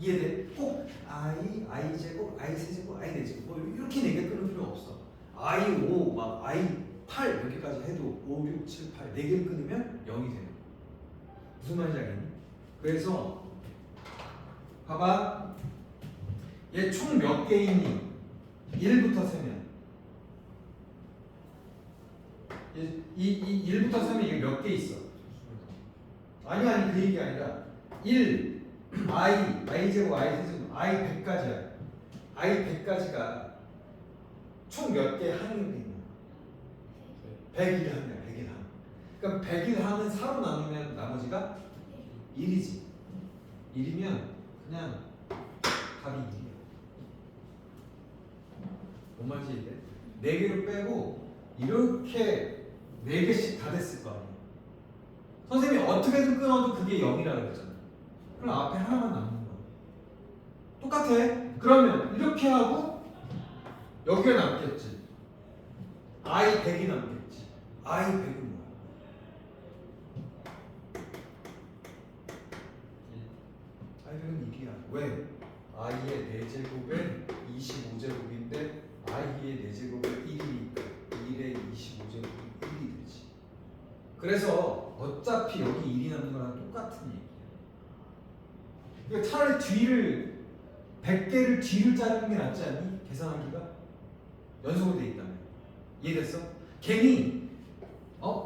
이해돼? 꼭 i 제곱, i 세제곱, i 4제곱 뭐 이렇게 4개 끊을 필요 없어. i 5, 막 i 8 이렇게까지 해도 5, 6, 7, 8 4개를 끊으면 0이 돼요. 무슨 말인지 알겠니? 그래서 봐봐 얘 총 몇 개 있니? 1부터 세면 이 1부터 세면 이게 몇 개 있어? 아니 그 얘기 아니라 1 i 제곱 i 세제곱 i 100까지야. i 100까지가 총 몇 개 항이 있나? 101항이야. 101항. 그럼 101항은 4로 나누면 나머지가 1이지. 1이면 그냥 답이 1이야. 뭔 말인지 이해? 4개를 빼고 이렇게 4개씩 다 됐을 거 아니야. 선생님이 어떻게든 끊어도 그게 0이라 그랬잖아. 그럼 앞에 하나만 남는 거야. 똑같아. 그러면 이렇게 하고 여기가 남겠지. I 100이 남겠지. I 100은 뭐야? I 100은 1이야. 왜? I의 4제곱은 25제곱인데 I의 4제곱은 1이니까 1의 25제곱은 1이 되지. 그래서 어차피 여기 1이 남는 거랑 똑같은 얘기야. 그러니까 차라리 뒤를 100개를 뒤를 자르는 게 낫지 않니? 계산하기가 연속으로 돼 있다면. 이해됐어? 괜히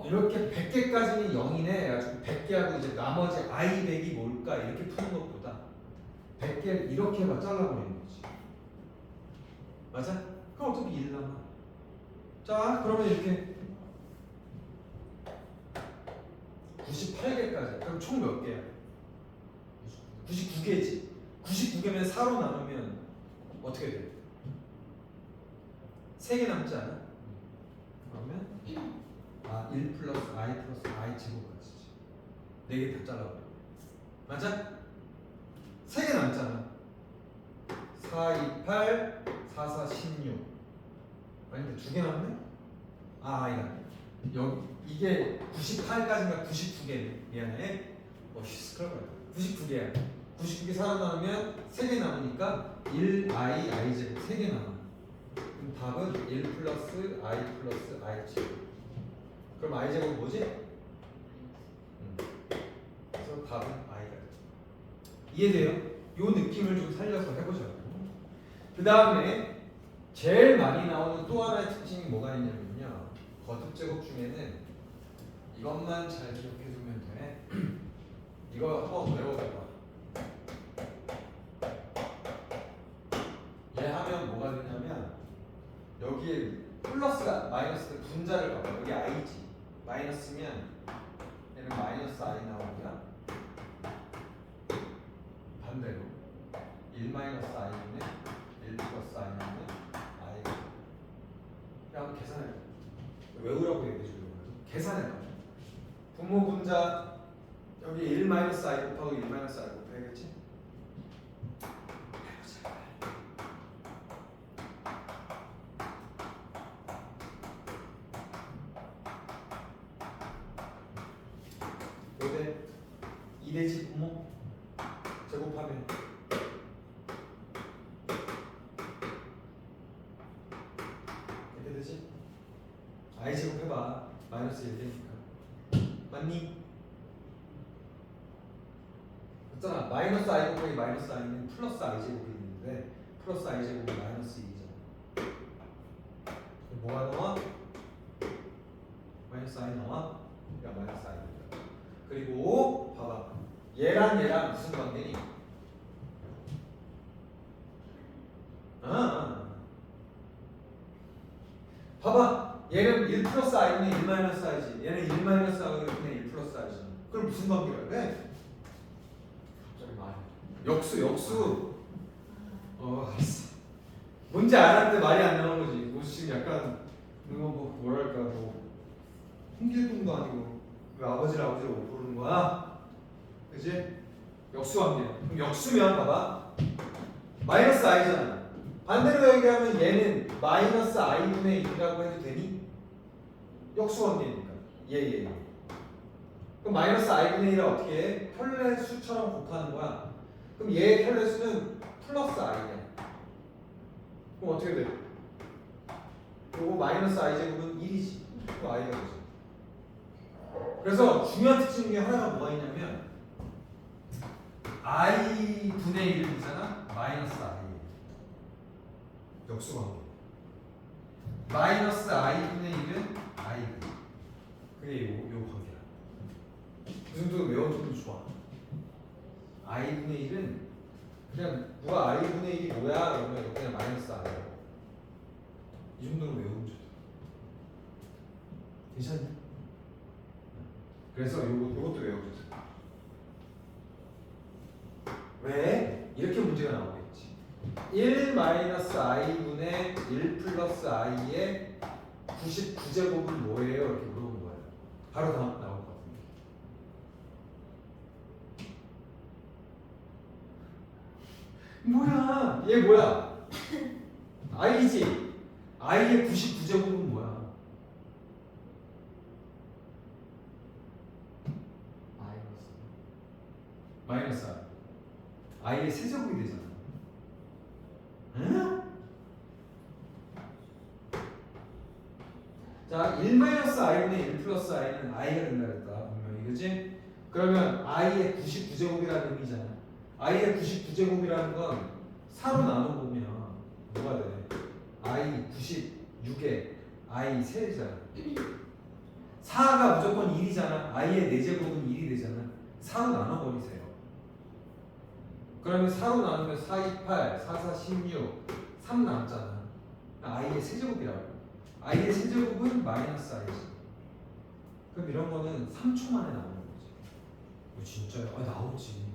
이렇게 100개까지는 0이네 해가지고 100개하고 이제 나머지 I 100이 뭘까 이렇게 푸는 것보다 100개 이렇게 막 잘라버리는 거지. 맞아? 그럼 어차피 1 남아. 자 그러면 이렇게 98개까지. 그럼 총 몇 개야? 99개지. 99개면 4로 나누면 어떻게 돼? 3개 남지 않아? 그러면 1 플러스 I 플러스 I 제곱까지지. 4개 다 잘라버려. 맞아? 3개 남잖아. 4, 2, 8, 4, 4, 16. 아닌데 2개 남네? 아니다. 여기 이게 98까지인가 99개네. 미안해. 스크럽 99개야. 99개 살아나면 3개 남으니까 1i i 제곱 3개 남아. 그럼 답은 1 플러스 i 플러스 i 제곱. 그럼 i 제곱 뭐지? 그래서 답은 i가 돼. 이해돼요? 요 느낌을 좀 살려서 해보자고. 그 다음에 제일 많이 나오는 또 하나의 특징이 뭐가 있냐면요. 거듭 제곱 중에는 이것만 잘 기억해두면 돼. 이거 한번 외워봐봐. 얘 하면 뭐가 되냐면 여기에 플러스가 마이너스 분자를 봐봐. 여기 i지. 마이너스면 얘는 마이너스 i 나오고요. 반대로 1 마이너스 i분의 1 플러스 i 나오면 i가. 한번 계산해봐. 외우라고 얘기해주려고 계산해봐. 분모 분자 여기 1 마이너스 i 곱하고 1 마이너스 i 곱해야겠지? 해보자. 요대 2 대지 분모 제곱하면 이렇게 되지? i 제곱 해봐. 마이너스 1 되니까. 맞니? 있잖아. 마이너스 i 곱하기 마이너스 i는 플러스 i 제곱이 있는데 플러스 i 제곱은 마이너스 2잖아. 뭐가 나와? 마이너스 i 나와? 야 마이너스 i. 그리고 봐봐. 얘랑 무슨 관계니? 봐봐. 얘는 1 플러스 i분의 1 마이너스 i지. 얘는 1 마이너스 i분의 1 플러스 i잖아. 그럼 무슨 관계가 돼? 갑자기 말이. 역수. 알았어. 뭔지 알았는데 말이 안 나오는 거지. 뭐 지금 약간 뭐랄까 홍길동도 아니고 왜 아버지를 못 부르는 거야? 그지? 역수관계. 그럼 역수면 봐봐. 마이너스 i잖아. 반대로 얘기하면 얘는 마이너스 i분의 1이라고 해도 되니? 역수관계니까. 예. 그럼 마이너스 i분의 1을 어떻게 해? 편례수처럼 곱하는 거야. 그럼 얘의 편례수는 플러스 i야. 그럼 어떻게 돼? 그리고 마이너스 i 제곱은 1이지. 그럼 i가 되죠. 그래서 중요한 특징 중에 하나가 뭐가 있냐면 i 분의 1을 있잖아. 마이너스 i 역수관계. 마이너스 i 분의 1은 i. 그게 요 관계야. 그 정도 외워두면 좋아. i 분의 1은 그냥 누가 i 분의 1이 뭐야? 그러면 그냥 마이너스 i야. 이 정도로 외우면 좋다. 괜찮니? 그래서 요것도 외워주세요. 왜? 이렇게 문제가 나오겠지. 1 마이너스 i분의 1 플러스 i의 99제곱은 뭐예요? 이렇게 물어본 거예요. 바로 다음 나올 것 같은데. 뭐야? 얘 뭐야? i지? i의 99제곱은 뭐야? 마이너스 i. i의 세제곱이 되잖아. 응? 자, 1 마이너스 i분의 1 플러스 i는 i가 된다 그랬다. 분명히. 그치? 그러면 i의 99제곱이라는 의미잖아. i의 99제곱이라는 건 4로 나눠보면 뭐가 돼? i 96에 i 3잖아. 4가 무조건 1이잖아. i의 4제곱은 1이 되잖아. 4로 나눠버리세요. 그러면 4로 나누면 4, 2, 8, 4, 4, 16, 3 남잖아. i의 세제곱이라고. i의 세제곱은 마이너스 i지. 그럼 이런 거는 3초 만에 나오는 거지. 이거 진짜요? 아, 나오지.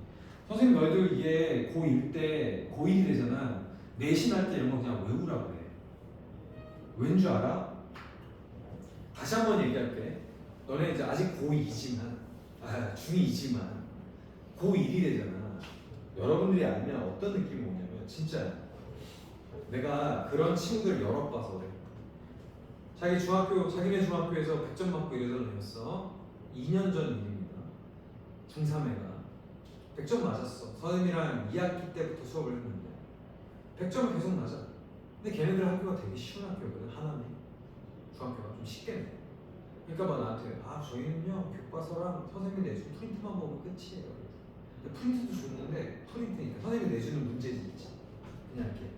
선생님 너희들 이게 고1 때 고1이 되잖아. 내신할 때 이런 거 그냥 외우라고 해. 왠 줄 알아? 다시 한번 얘기할게. 너네 이제 아직 고2지만, 중2지만 고1이 되잖아. 여러분들이 알면 어떤 느낌이 오냐면 진짜 내가 그런 친구들 여러 봐서 그래. 자기네 중학교에서 100점 맞고 이러던 애였어. 2년 전 일입니다. 중3애가 100점 맞았어. 선생님이랑 2학기 때부터 수업을 했는데 100점을 계속 맞아. 근데 걔네들 학교가 되게 쉬운 학교거든. 하나는 중학교가 좀 쉽게 내. 그러니까 막 나한테 저희는요 교과서랑 선생님이 내준 프린트만 보면 끝이에요. 프린트도 줬는데 프린트니까 선생님이 내주는 문제지 있지. 그냥 이렇게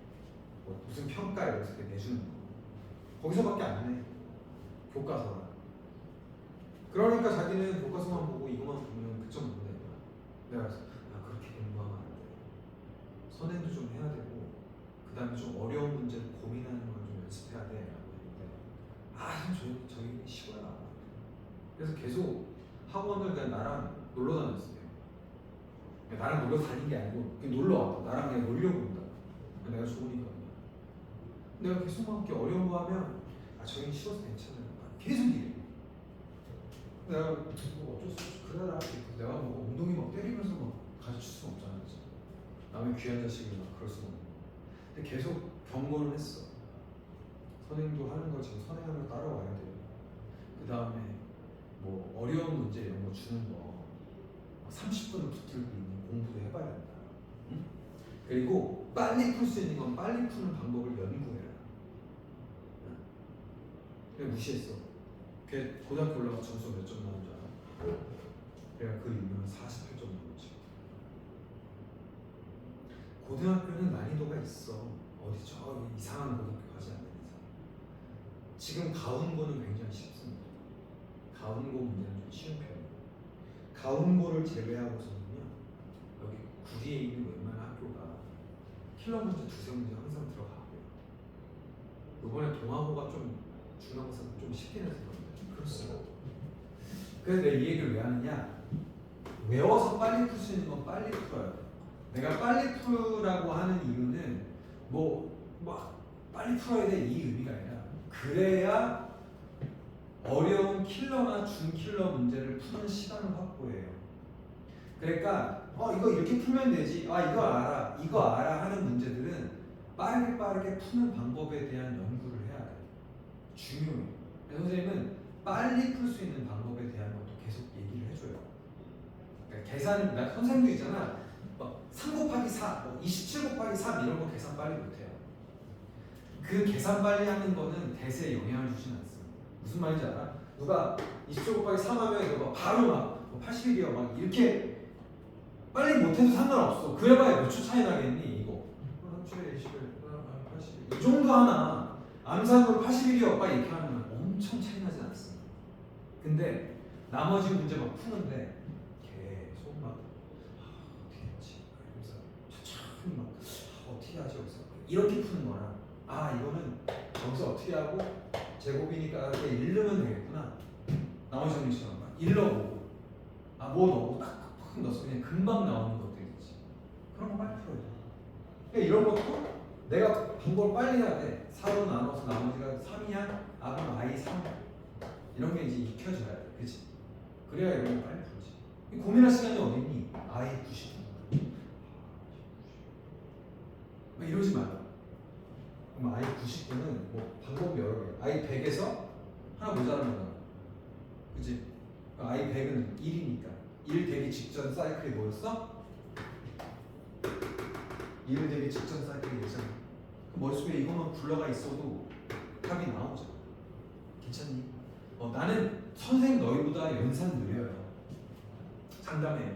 뭐 무슨 평가 이렇게 내주는 거. 거기서밖에 안 내. 교과서랑. 그러니까 자기는 교과서만 보고 이것만 보면 100점 못 내. 내가 그래서 그렇게 공부하면 안 돼. 선행도 좀 해야 되고 그 다음에 좀 어려운 문제를 고민하는 걸 좀 연습해야 돼 라고 했는데 저희 쉬워요. 그래서 계속 학원을 그냥 나랑 놀러 다녔어요. 나랑 놀러 다닌 게 아니고 그냥 놀러 왔다. 나랑 그냥 놀려고 온다. 내가 좋으니까. 내가 계속 막 이렇게 어려운 거 하면 저희 쉬워서 괜찮아요. 계속 이래. 내가 뭐 어쩔 수 없이 그래라. 내가 뭐 엉덩이 막 때리면서 막 가르칠 수는 없잖아. 그치? 남의 귀한 자식이 막 그럴 수는 없고. 근데 계속 경고는 했어. 선생님도 하는 거 지금 선행하면 따라와야 돼요. 그 다음에 뭐 어려운 문제 이런 거 주는 거 30분을 붙들고 있는 공부도 해봐야 된다. 응? 그리고 빨리 풀 수 있는 건 빨리 푸는 방법을 연구해라. 응? 그냥 무시했어. 걔 고등학교 올라가 점수 몇 점 나온 줄 알아? 내가 그 유명한 48점 나왔지. 고등학교는 난이도가 있어. 어디 저 이상한 고등학교 가지 않는 이상. 지금 가운고는 굉장히 쉽습니다. 가운고 문제는 좀 쉬운 편이에요. 가운고를 제외하고서는요, 여기 구리에 있는 웬만한 학교가 킬러 문제 두세 문제 항상 들어가고요. 이번에 동아고가 좀 중간고사 좀 쉽게 내서 그런데 그렇습니다. 그래서 내가 이 얘기를 왜 하느냐? 외워서 빨리 풀 수 있는 건 빨리 풀어야 돼. 내가 빨리 풀라고 하는 이유는 막 빨리 풀어야 돼 이 의미가 아니라 그래야 어려운 킬러나 중킬러 문제를 푸는 시간을 확보해요. 그러니까 이거 이렇게 풀면 되지. 이거 알아 하는 문제들은 빠르게 푸는 방법에 대한 연구를 해야 돼. 중요해. 선생님은 빨리 풀 수 있는 방법에 대한 것도 계속 얘기를 해줘요. 그러니까 계산, 선생님도 있잖아. 3 곱하기 4, 27 곱하기 3 이런 거 계산 빨리 못해요. 그 계산 빨리 하는 거는 대세에 영향을 주진 않습니다. 무슨 말인지 알아? 누가 27 곱하기 3 하면 이거 바로 막 81이요 막 이렇게 빨리 못해도 상관없어. 그래봐야 몇 초 차이 나겠니 이거. 37에 21, 81. 이 정도 하나 암산으로 81이요 막 이렇게 하면 엄청 차이 나진 않습니다. 근데 나머지 문제 막 푸는데 계속 막 어떻게 했지? 그래서 천천히 막 어떻게 하지 여기서 이렇게 푸는 거랑 이거는 여기서 어떻게 하고 제곱이니까 이렇게 읽으면 되겠구나. 나머지 정리처럼 막 일러보고 뭐 넣고 딱 넣어서 그냥 금방 나오는 것들이 있지. 그런 거 빨리 풀어야 돼. 그러니까 이런 것도 내가 방법을 빨리 해야 돼. 4로 나눠서 나머지가 3이야? 아 그럼 I 3 이런 게 이제 익혀져야 돼. 그치? 그래야 이런 거 빨리 풀지. 고민할 시간이 어디 있니? I 90. 이러지 마요. 그럼 I 90분은 뭐 방법이 여러 개. I 100에서 하나 모자라는 거야. 그치? I 100은 1이니까 1 되기 직전 사이클이 뭐였어? 1 되기 직전 사이클이 예잖아. 머릿속에 이것만 굴러가 있어도 답이 나오죠. 괜찮니? 나는 선생님 너희보다 연산 느려요. 장담해.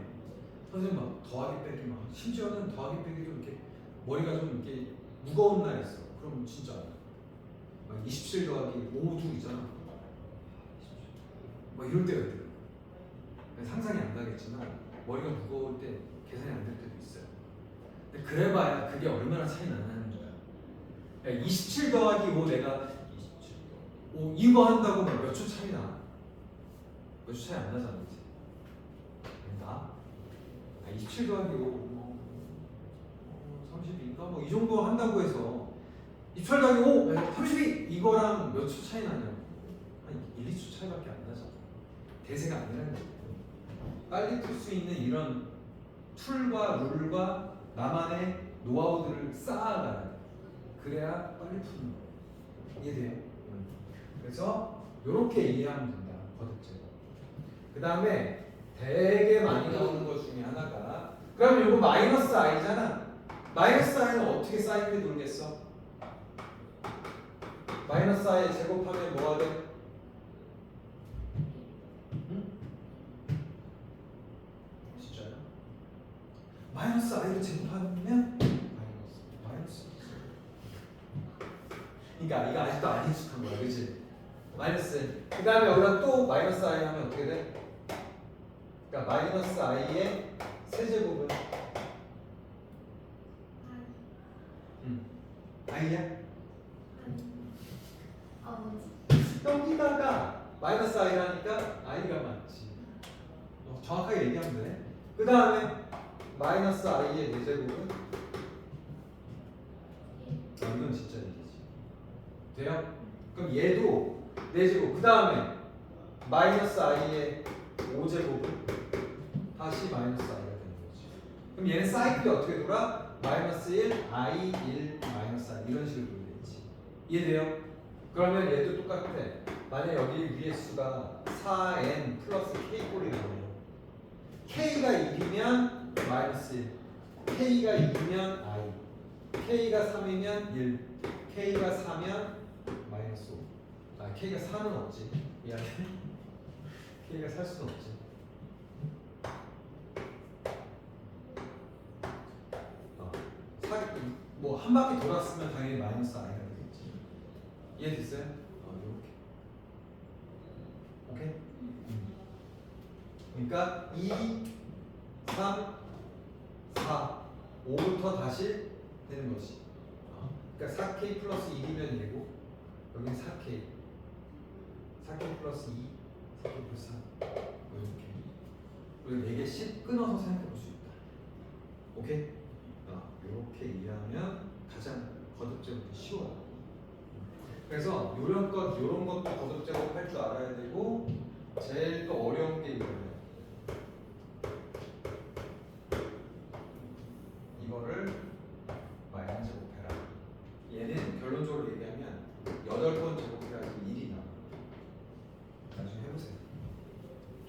선생님 막 더하기 빼기 막 심지어는 더하기 빼기 좀 이렇게 머리가 좀 이렇게 무거운 날 있어. 그럼 진짜 막 27 더하기 5두 있잖아. 막 이럴 때가 있더라고. 상상이 안 가겠지만 머리가 무거울 때 계산이 안 될 때도 있어요. 근데 그래봐야 그게 얼마나 차이 나는 거야. 27 더하기 5 내가 27 5 이거 한다고 몇 초 차이 나? 몇 초 차이 안 나잖아, 그치? 나? 27 더하기 5 32인가? 뭐 이 정도 한다고 해서 27 더하기 5 32 이거랑 몇 초 차이 나냐고. 한 1, 2초 차이밖에 안 나잖아. 대세가 아니라는 거야. 빨리 풀 수 있는 이런 툴과 룰과 나만의 노하우들을 쌓아가야 돼. 그래야 빨리 푸는 거야. 이해돼요? 그래서 이렇게 이해하면 된다. 거듭제거. 그 다음에 되게 많이 나오는 것 중에 하나가 그러면 이거 마이너스 i잖아. 마이너스 i는 어떻게 사이클이 돌겠어? 마이너스 i 제곱하면 뭐가 돼? 진짜요? 마이너스 i를 제곱하면 마이너스 그러니까 이거 아직도 안 익숙한 거야, 그치? 마이너스 그 다음에 여기다 또 마이너스 i 하면 어떻게 돼? 그러니까 마이너스 i의 세제곱은 i야? 여기다가 마이너스 i라니까 i가 맞지. 정확하게 얘기하면 돼. 그 다음에 마이너스 i의 4제곱은 이건 진짜 얘기지. 돼요? 그럼 얘도 4제곱. 그 다음에 마이너스 i의 5제곱은 다시 마이너스 i가 되는 거지. 그럼 얘는 사이클이 어떻게 돌아? 마이너스 1, i, 1, 마이너스 i 이런 식으로 돌리겠지. 이해돼요? 그러면 얘도 똑같아. 만약 여기 위의 수가 4n 플러스 k꼴이 나오면 k가 1이면 마이너스 1, k가 2면 i, k가 3이면 1, k가 4면 마이너스 5. 아, k가 4는 없지. 미안해. k가 4일 수는 없지. 뭐 한 바퀴 돌았으면 당연히 마이너스 i가 되겠지. 이해됐어요? 이렇게. 오케이? 그러니까 2, 3, 4, 5부터 다시 되는 거지. 그러니까 4k 플러스 1이면 1이고 여기는 4k 4k 플러스 2, 4k 플러스 3 이렇게 우리 4개씩 끊어서 생각해 볼 수 있다. 오케이? 이렇게 이해하면 가장 거듭 제곱이 쉬워요. 그래서 이런 것도 거듭 제곱할 줄 알아야 되고 제일 또 어려운 게 이거예요. 이거를 마이너스 제곱해라. 얘는 결론적으로 얘기하면 8번 제곱해야지 1이 나와. 나중에 해보세요.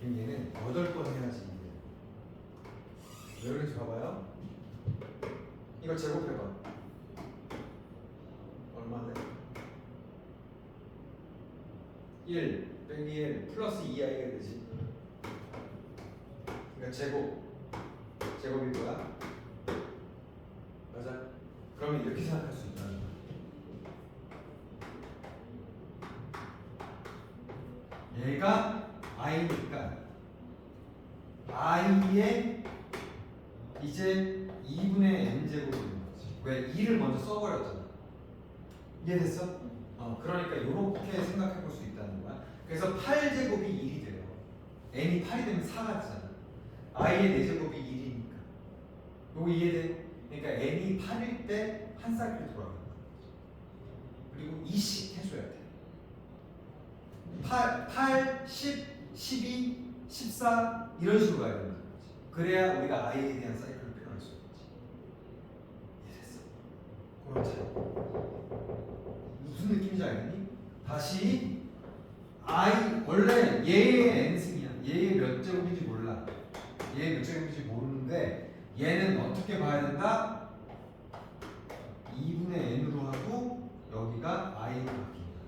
그럼 얘는 8번 해야지 1이에요. 왜 그런지 봐봐요. 이걸 제곱해봐. 얼마 돼? 1 빼기 1 플러스 2i가 되지. 그러니까 제곱이 뭐야? 맞아? 그러면 이렇게 생각할 수 있다는 거야. 얘가 i니까 i의 이제 2분의 n제곱이 되는 거지. 왜? 2를 먼저 써버렸잖아. 이해됐어? 그러니까 이렇게 생각해 볼 수 있다는 거야. 그래서 8제곱이 1이 돼요. n이 8이 되면 4가 되잖아. i의 4제곱이 1이니까. 요거 이해돼? 그러니까 n이 8일 때 한 사이클 돌아간다. 그리고 2씩 해줘야 돼. 8, 10, 12, 14 이런 식으로 가야 된다는 거지. 그래야 우리가 i에 대한 사이클을 표현할 수 있지. 이해됐어? 그런 차이. 무슨 느낌인지 알겠니? 다시 i 원래 얘의 n승이야. 얘의 몇 제곱인지 몰라. 얘의 몇 제곱인지 모르는데 얘는 어떻게 봐야 된다? 2분의 n으로 하고 여기가 i로 바뀐다.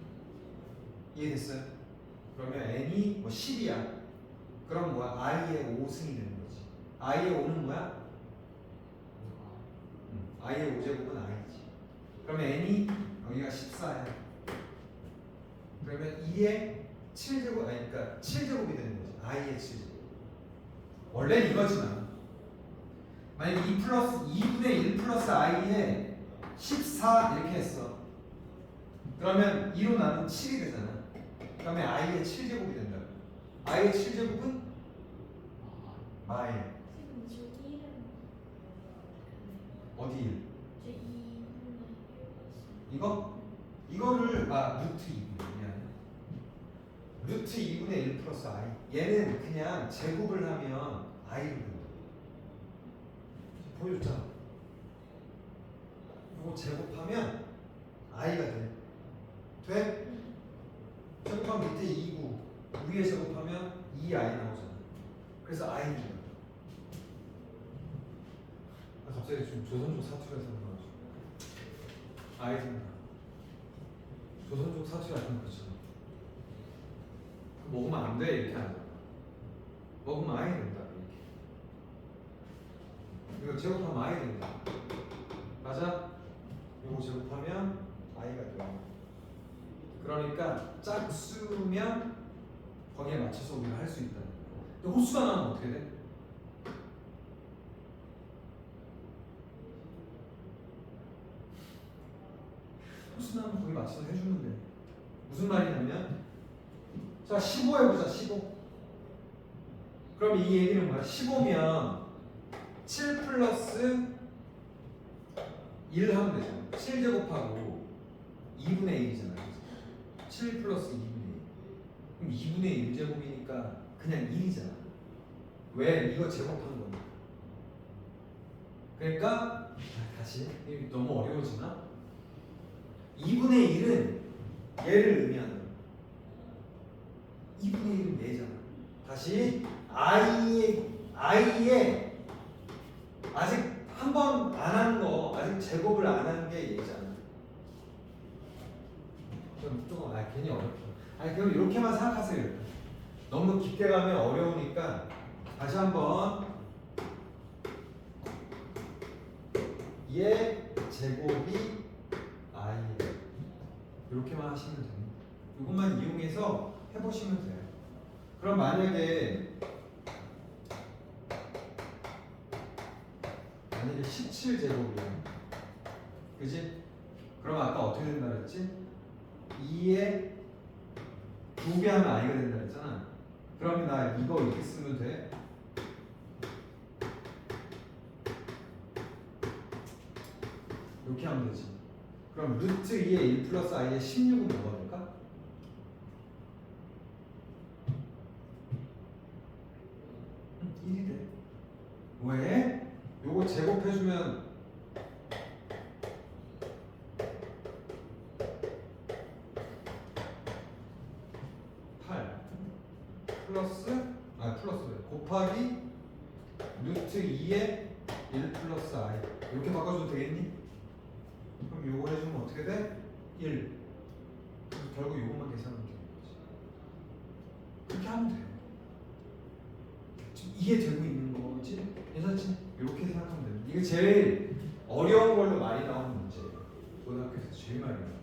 이해됐어요? 그러면 n이 뭐 10이야. 그럼 뭐야? i의 5승이 되는 거지. i의 5는 뭐야? i의 5제곱은 i지. 그러면 n이 여기가 14야. 그러면 2의 7제곱, 아니 그러니까 7제곱이 되는 거지. i의 7제곱. 원래는 이거지만 만약에 2분의 1 플러스 i에 14 이렇게 했어. 그러면 2로 나누면 7이 되잖아. 그러면 i의 7제곱이 된다. i의 7제곱은 마일. 지금 저 1은 어디 1? 저 2분의 1 이거? 이거를 루트 2분의 미안해. 루트 2분의 1 플러스 i. 얘는 그냥 제곱을 하면 i로 된다. 보여줬잖아. 이거 제곱하면 i가 돼. 돼? 제곱하면 밑에 2고 위에 제곱하면 2i 나오잖아. 그래서 i는 된다. 갑자기 좀 조선족 사투리가 생각나가지고 i 된다. 조선족 사투리 같은 거 그렇잖아. 먹으면 안 돼 이렇게 하잖아. 먹으면 i 된다 이렇게. 이거 제곱하면 i 된다. 맞아? 요거 제곱하면 i가 돼요. 그러니까 짝수면 거기에 맞춰서 우리가 할 수 있다. 근데 호수가 나오면 어떻게 돼? 호수 나오면 거기 맞춰서 해주면 돼. 무슨 말이냐면 자 15 해보자 15. 그럼 이 얘기는 뭐야? 15면 7 플러스 1 하면 되잖아. 7 제곱하고 2분의 1이잖아. 7 플러스 2분의 1. 그럼 2분의 1제곱이니까 그냥 1이잖아. 왜? 이거 제곱한 거니까. 그러니까 다시 너무 어려워지나? 2분의 1은 얘를 의미한다. 2분의 1은 얘잖아. 다시 i의 아직 한 번 안 한 거, 아직 제곱을 안 한 게 얘잖아. 조금 괜히 어렵다. 그럼 이렇게만 생각하세요. 너무 깊게 가면 어려우니까 다시 한번 얘 제곱이 i 이렇게만 하시면 됩니다. 이것만 이용해서 해보시면 돼요. 그럼 만약에 17제곱이야. 그지? 그럼 아까 어떻게 된다 그랬지? 2에 2배 하면 i가 된다 그랬잖아. 그러면 나 이거 이렇게 쓰면 돼. 이렇게 하면 되지. 그럼 루트 2에 1 플러스 i에 16은 뭐가 될까? 응, 1이 돼. 왜? 요거 제곱해주면 8 플러스 곱하기 루트 2에 1 플러스 i 이렇게 바꿔줘도 되겠니? 그럼 요거 해주면 어떻게 돼? 1. 결국 요것만 계산하면 되는 거지. 그렇게 하면 돼. 지금 이해되고 있는 거지? 괜찮지? 이렇게 생각하면 됩니다. 이게 제일 어려운 걸로 많이 나오는 문제예요. 고등학교에서 제일 많이 나와요.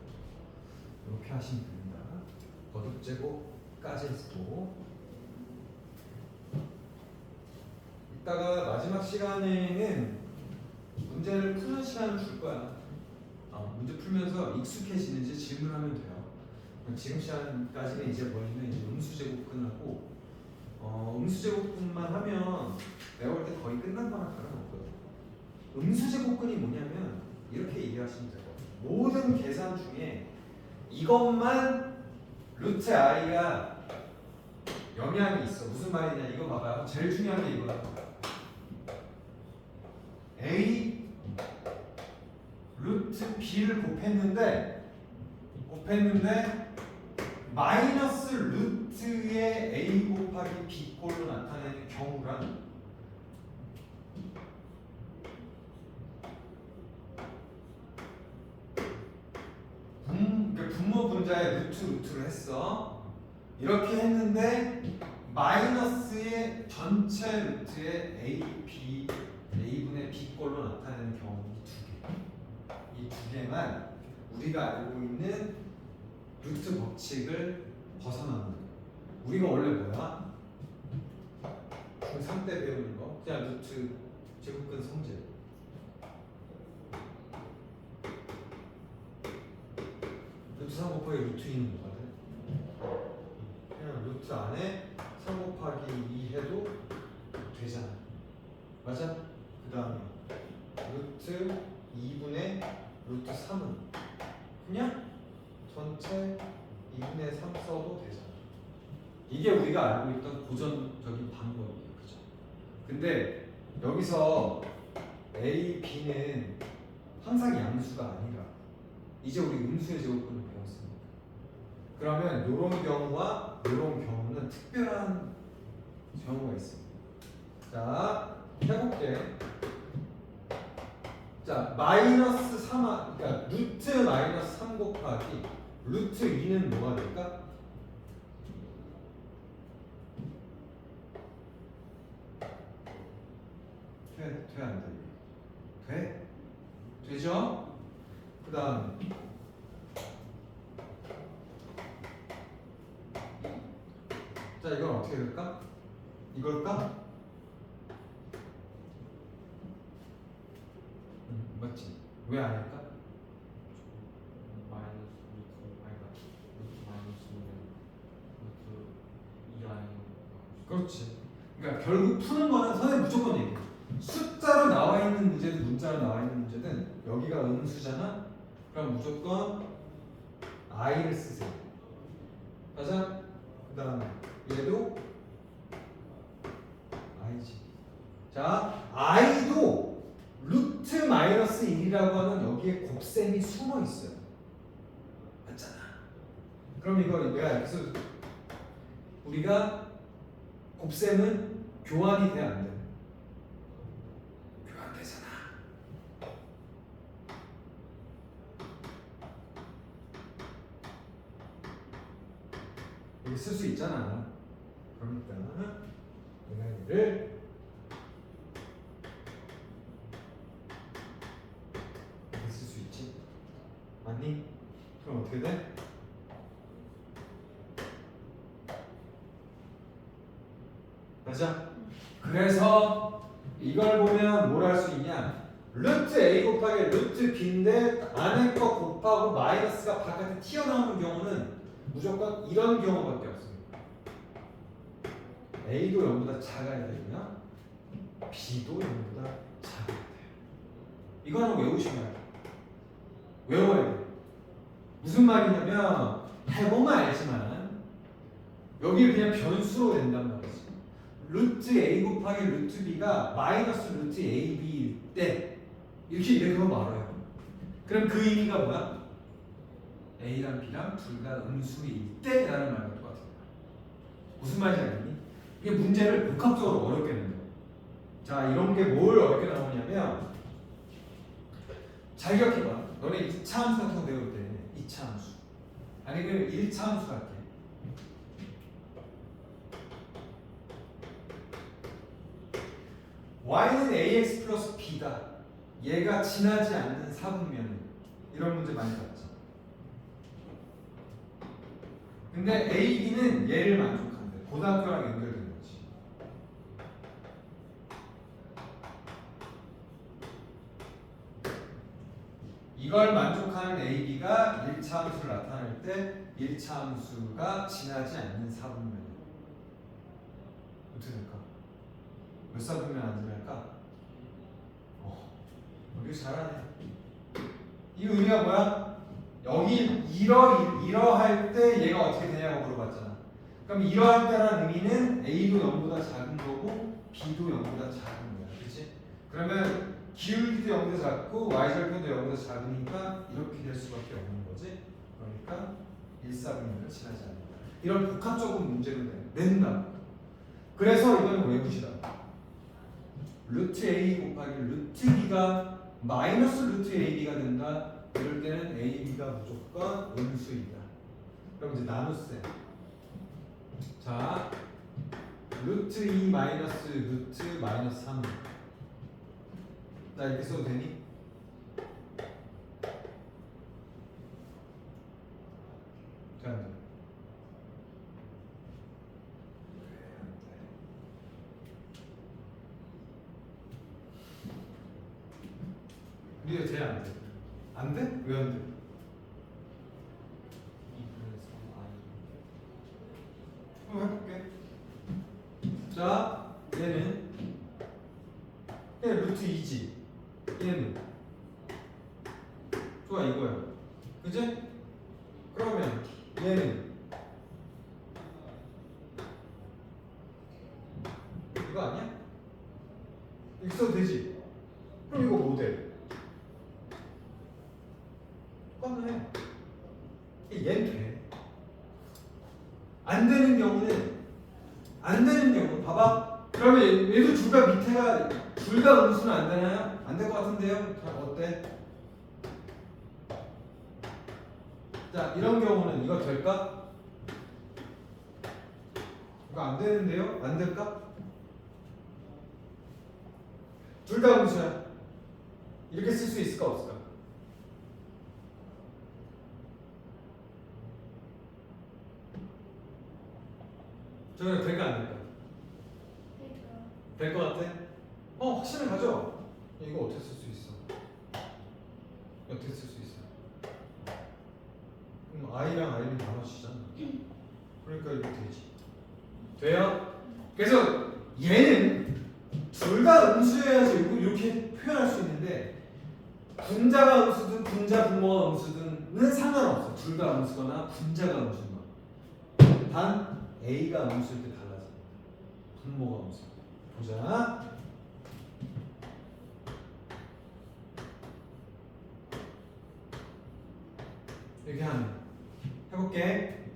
이렇게 하시면 됩니다. 거듭제곱까지 했고 이따가 마지막 시간에는 문제를 푸는 시간을 줄 거야. 문제 풀면서 익숙해지는지 질문하면 돼요. 지금 시간까지는 이제 뭐냐면 이제 음수제곱 끝나고 음수제곱뿐만 하면 내가 볼 때 거의 끝난 거나 다름없거든. 음수제곱근이 뭐냐면 이렇게 이해하시면 돼요. 모든 계산 중에 이것만 루트 i가 영향이 있어. 무슨 말이냐? 이거 봐봐요. 제일 중요한 게 이거야. a 루트 b를 곱했는데 마이너스 루트의 a 곱하기 b 꼴로 나타내는 경우란 그러니까 분모 분자에 루트를 했어. 이렇게 했는데 마이너스의 전체 루트의 a분의 b꼴로 나타내는 경우 이 두 개만 우리가 알고 있는 루트 법칙을 벗어나는 거예요. 우리가 원래 뭐야? 중3 때 배우는 거 그냥 루트 제곱근 성질. 루트 3 곱하기 루트 2는 뭐거든? 그냥 루트 안에 3 곱하기 2 해도 되잖아. 맞아? 그 다음에 루트 2분의 루트 3은 그냥 전체 2분의 3 써도 되잖아. 이게 우리가 알고 있던 고전적인 방법이에요. 그죠? 근데 여기서 A, B는 항상 양수가 아니라 이제 우리 음수의 제곱근을 배웠습니다. 그러면 이런 경우와 이런 경우는 특별한 경우가 있습니다. 자, 해볼게. 자, 마이너스 3, 그러니까 루트 마이너스 3 곱하기 루트 2는 뭐가 될까? 돼, 안 돼? 돼? 되죠? 그 다음 자, 이건 어떻게 될까? 이걸까? 맞지? 왜 아닐까? 마이너스 루트 아니다. 루트 마이너스는 루트 2 아니면 그렇지. 그러니까 결국 푸는 거는 선생님 무조건 얘기해. 숫자로 나와 있는 문제든 문자로 나와 있는 문제든 여기가 음수잖아. 그럼 무조건 i를 쓰세요. 맞아? 그 다음에 얘도 i지. 자, i도 루트 마이너스 1이라고 하는 여기에 곱셈이 숨어 있어요. 맞잖아. 그럼 이거 내가 여기서 우리가 곱셈은 교환이 돼 안 돼? 교환되잖아. 이게 쓸 수 있잖아. 그러니까 내가 얘를 이렇게 쓸 수 있지. 맞니? 그럼 어떻게 돼? 맞아? 그래서 이걸 보면 뭘 할 수 있냐? 루트 a 곱하기 루트 b인데 안에 거 곱하고 마이너스가 바깥에 튀어나오는 경우는 무조건 이런 경우밖에 없습니다. a도 0보다 작아야 되고요. b도 0보다 작아야 돼요. 이거는 외우시면 돼요. 외워야 돼요. 무슨 말이냐면 해보면 알지만 여기를 그냥 변수로 낸단 말이지. 루트 a 곱하기 루트 b가 마이너스 루트 ab일 때 이렇게 이래서 말아요. 그럼 그 의미가 뭐야? a랑 b랑 둘 다 음수일 때라는 말과 똑같은 거야. 무슨 말인지 알겠니? 이게 문제를 복합적으로 어렵게 낸다. 자, 이런 게 뭘 어렵게 나오냐면 잘 기억해봐. 너네 2차 함수 같은 거 배울 때 2차 함수 아니 그럼 1차 함수 할게. y는 ax 플러스 b다. 얘가 지나지 않는 사분면 이런 문제 많이 봤죠. 근데 a, b는 얘를 만족한대. 고등학교랑 연결된 거지. 이걸 만족하는 a, b가 1차 함수를 나타낼 때 1차 함수가 지나지 않는 사분면이야. 어떻게 될까? 몇 사분면 안 지날까? 이거 잘하네. 이 의미가 뭐야? 여기 이러할 때 얘가 어떻게 되냐고 물어봤잖아. 그럼 이러할 때라는 의미는 A도 0보다 작은 거고 B도 0보다 작은 거야. 그치? 그러면 기울기도 0보다 작고 y절편도 0보다 작으니까 이렇게 될 수밖에 없는 거지. 그러니까 1,4분면을 지나지 않는다. 이런 복합적인 문제를 낸다. 그래서 이거는 외우시라. 루트 A 곱하기 루트 B가 마이너스 루트 AB가 된다. 이럴 때는 AB가 무조건 음수이다. 그럼 이제 나눗셈. 자, 루트 2 마이너스 루트 마이너스 3. 자, 이렇게 써도 되니? 돼, 안 돼? 우리가 돼, 안 돼? 안 돼? 왜 안 돼? 2분의 3i 한번 해볼게. 자, 얘는 루트 2지. 얘는 좋아 이거야. 그지? 그러면 얘는 이거 아니야? 이렇게 써도 되지? 그럼 이거 뭐 돼? 똑같네. 얘는 돼. 안 되는 경우 봐봐. 그러면 얘도 둘 다 밑에가 둘 다 음수는 안 되나요? 안 될 것 같은데요? 자, 어때? 자, 이런 경우는 이거 될까? 이거 안 되는데요? 안 될까? 둘 다 음수야. 이렇게 쓸 수 있을까 없을까? 저는 될까 안 될까? 될 것 같아? 확신을 가져. 이거 어떻게 쓸 수 있어? 어떻게 쓸 수 있어? 그럼 I랑 I는 나눠지잖아. 그러니까 이거 되지. 돼요? 그래서 얘는 둘 다 음수여야지 이렇게 표현할 수 있는데 분자가 음수든 분자 분모가 음수든은 상관없어. 둘 다 음수거나 분자가 음수거나. 단 A가 음수일 때 달라져. 분모가 음수. 보자. 이렇게 하면 해볼게.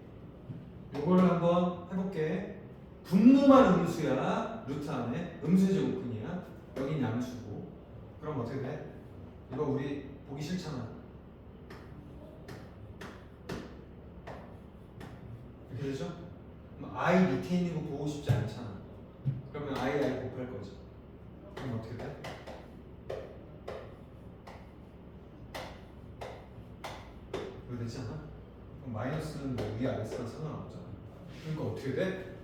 요거를 한번 해볼게. 분모만 음수야. 루트 안에 음수의 제곱근이야. 여긴 양수고. 그럼 어떻게 돼? 이거 우리 보기 싫잖아. 이렇게 되죠? 그럼 I 밑에 있는 거 보고 싶지 않잖아. 그러면 I 곱할 거지. 그럼 어떻게 돼? 이거 되지 않아? 그럼 마이너스는 뭐 위 아래스랑 상관없잖아. 그러니까 어떻게 돼?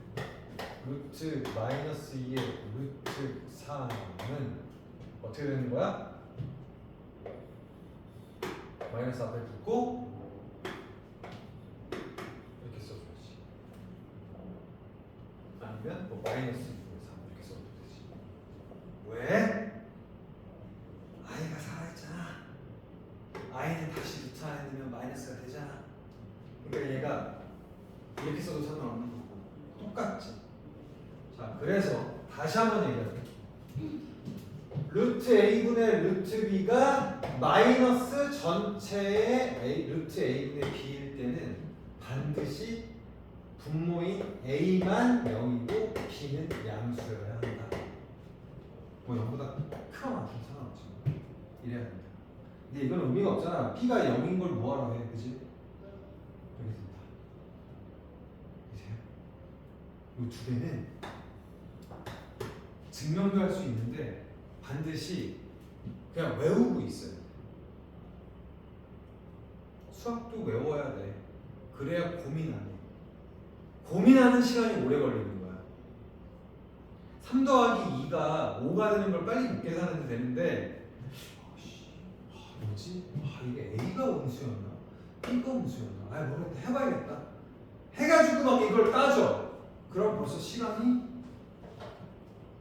루트 마이너스 2의 루트 4는 어떻게 되는 거야? 마이너스 앞에 붙고 이렇게 써줘야지. 아니면 뭐 마이너스 2분의 3 이렇게 써도 되지. 왜? I가 살아있잖아. I는 다시 루트 안에 넣으면 마이너스가 되잖아. 그러니까 얘가 이렇게 써도 상관없는 거고 똑같지. 자, 그래서 다시 한번 얘기할게. 루트 A분의 루트 B가 마이너스 전체의 루트 A분의 B일 때는 반드시 분모인 A만 0이고 B는 양수여야 한다. 뭐 0보다 크거나 상관없지. 이래야 된다. 근데 이건 의미가 없잖아. B가 0인 걸 뭐하러 해, 그지? 이렇게 된다. 이제요? 이 두 개는 증명도 할 수 있는데 반드시 그냥 외우고 있어요. 수학도 외워야 돼. 그래야 고민 안 해. 고민하는 시간이 오래 걸리는 거야. 3 더하기 2가 5가 되는 걸 빨리 계산해도 되는데 뭐지? 이게 A가 음수였나? B가 음수였나? 모르겠다. 해봐야겠다. 해가지고 막 이걸 따져. 그럼 벌써 시간이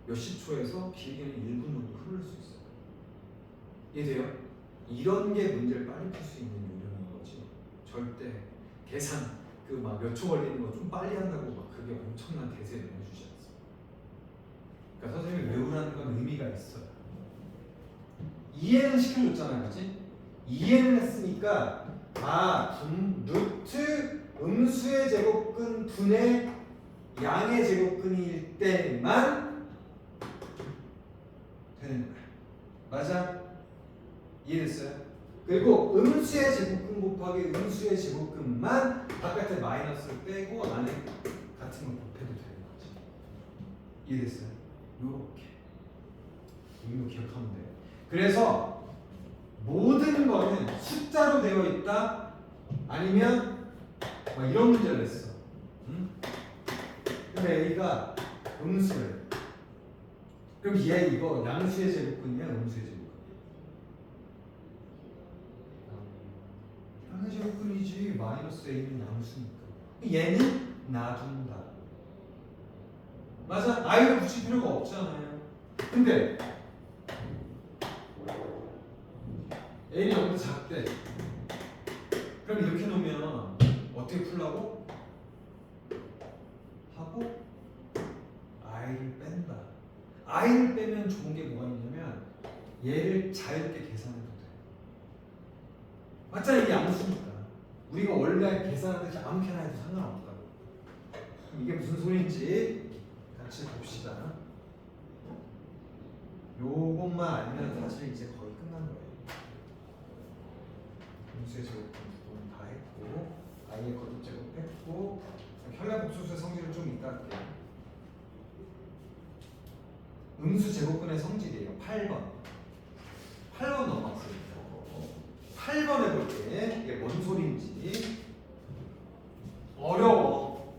몇십 초에서 길게는 1분 정도 흐를 수 있어요. 이해돼요? 이런 게 문제를 빨리 풀 수 있는 요령인 거지. 절대 계산 그 막 몇 초 걸리는 거 좀 빨리 한다고 막 그게 엄청난 대세를 내주지 않습니다. 그러니까 선생님이 외우라는 건 의미가 있어요. 이해는 시켜줬잖아요, 그렇지? 이해는 했으니까 루트 음수의 제곱근 분의 양의 제곱근일 때만 되는 거야. 맞아? 이해됐어요? 그리고 음수의 제곱근 곱하기 음수의 제곱근만 바깥에 마이너스를 빼고 안에 같은 거 곱해도 되는 거지. 이해됐어요? 요렇게 이거 기억하면 돼요. 그래서 모든 거는 숫자로 되어 있다 아니면 막 이런 문제를 냈어. 응? 근데 A가 음수래. 그럼 얘 이거 양수의 제곱근이야 음수의 제곱근? 양의 제곱근이지. 마이너스 A는 양수니까. 얘는 놔둔다. 맞아? I를 붙일 필요가 없잖아요. 근데 A는 0보다 작대. 그럼 이렇게 놓으면 어떻게 풀라고? 하고 I를 뺀다. I를 빼면 좋은 게 뭐가 있냐면 얘를 자유롭게 계산해도 돼. 맞잖아, 이게 양수니까. 우리가 원래 계산하듯이 아무렇게나 해도 상관없다고. 이게 무슨 소리인지 같이 봅시다. 요것만 알면 사실 이제 거의 끝난 거예요. 음수의 제곱은 다 했고 I의 거듭 제곱했고 현례복수수의 성질을 좀 이따 할게요. 음수 제곱근의 성질이에요. 8번. 8번 넘어갔어요. 8번 해볼게. 이게 뭔 소리인지. 어려워.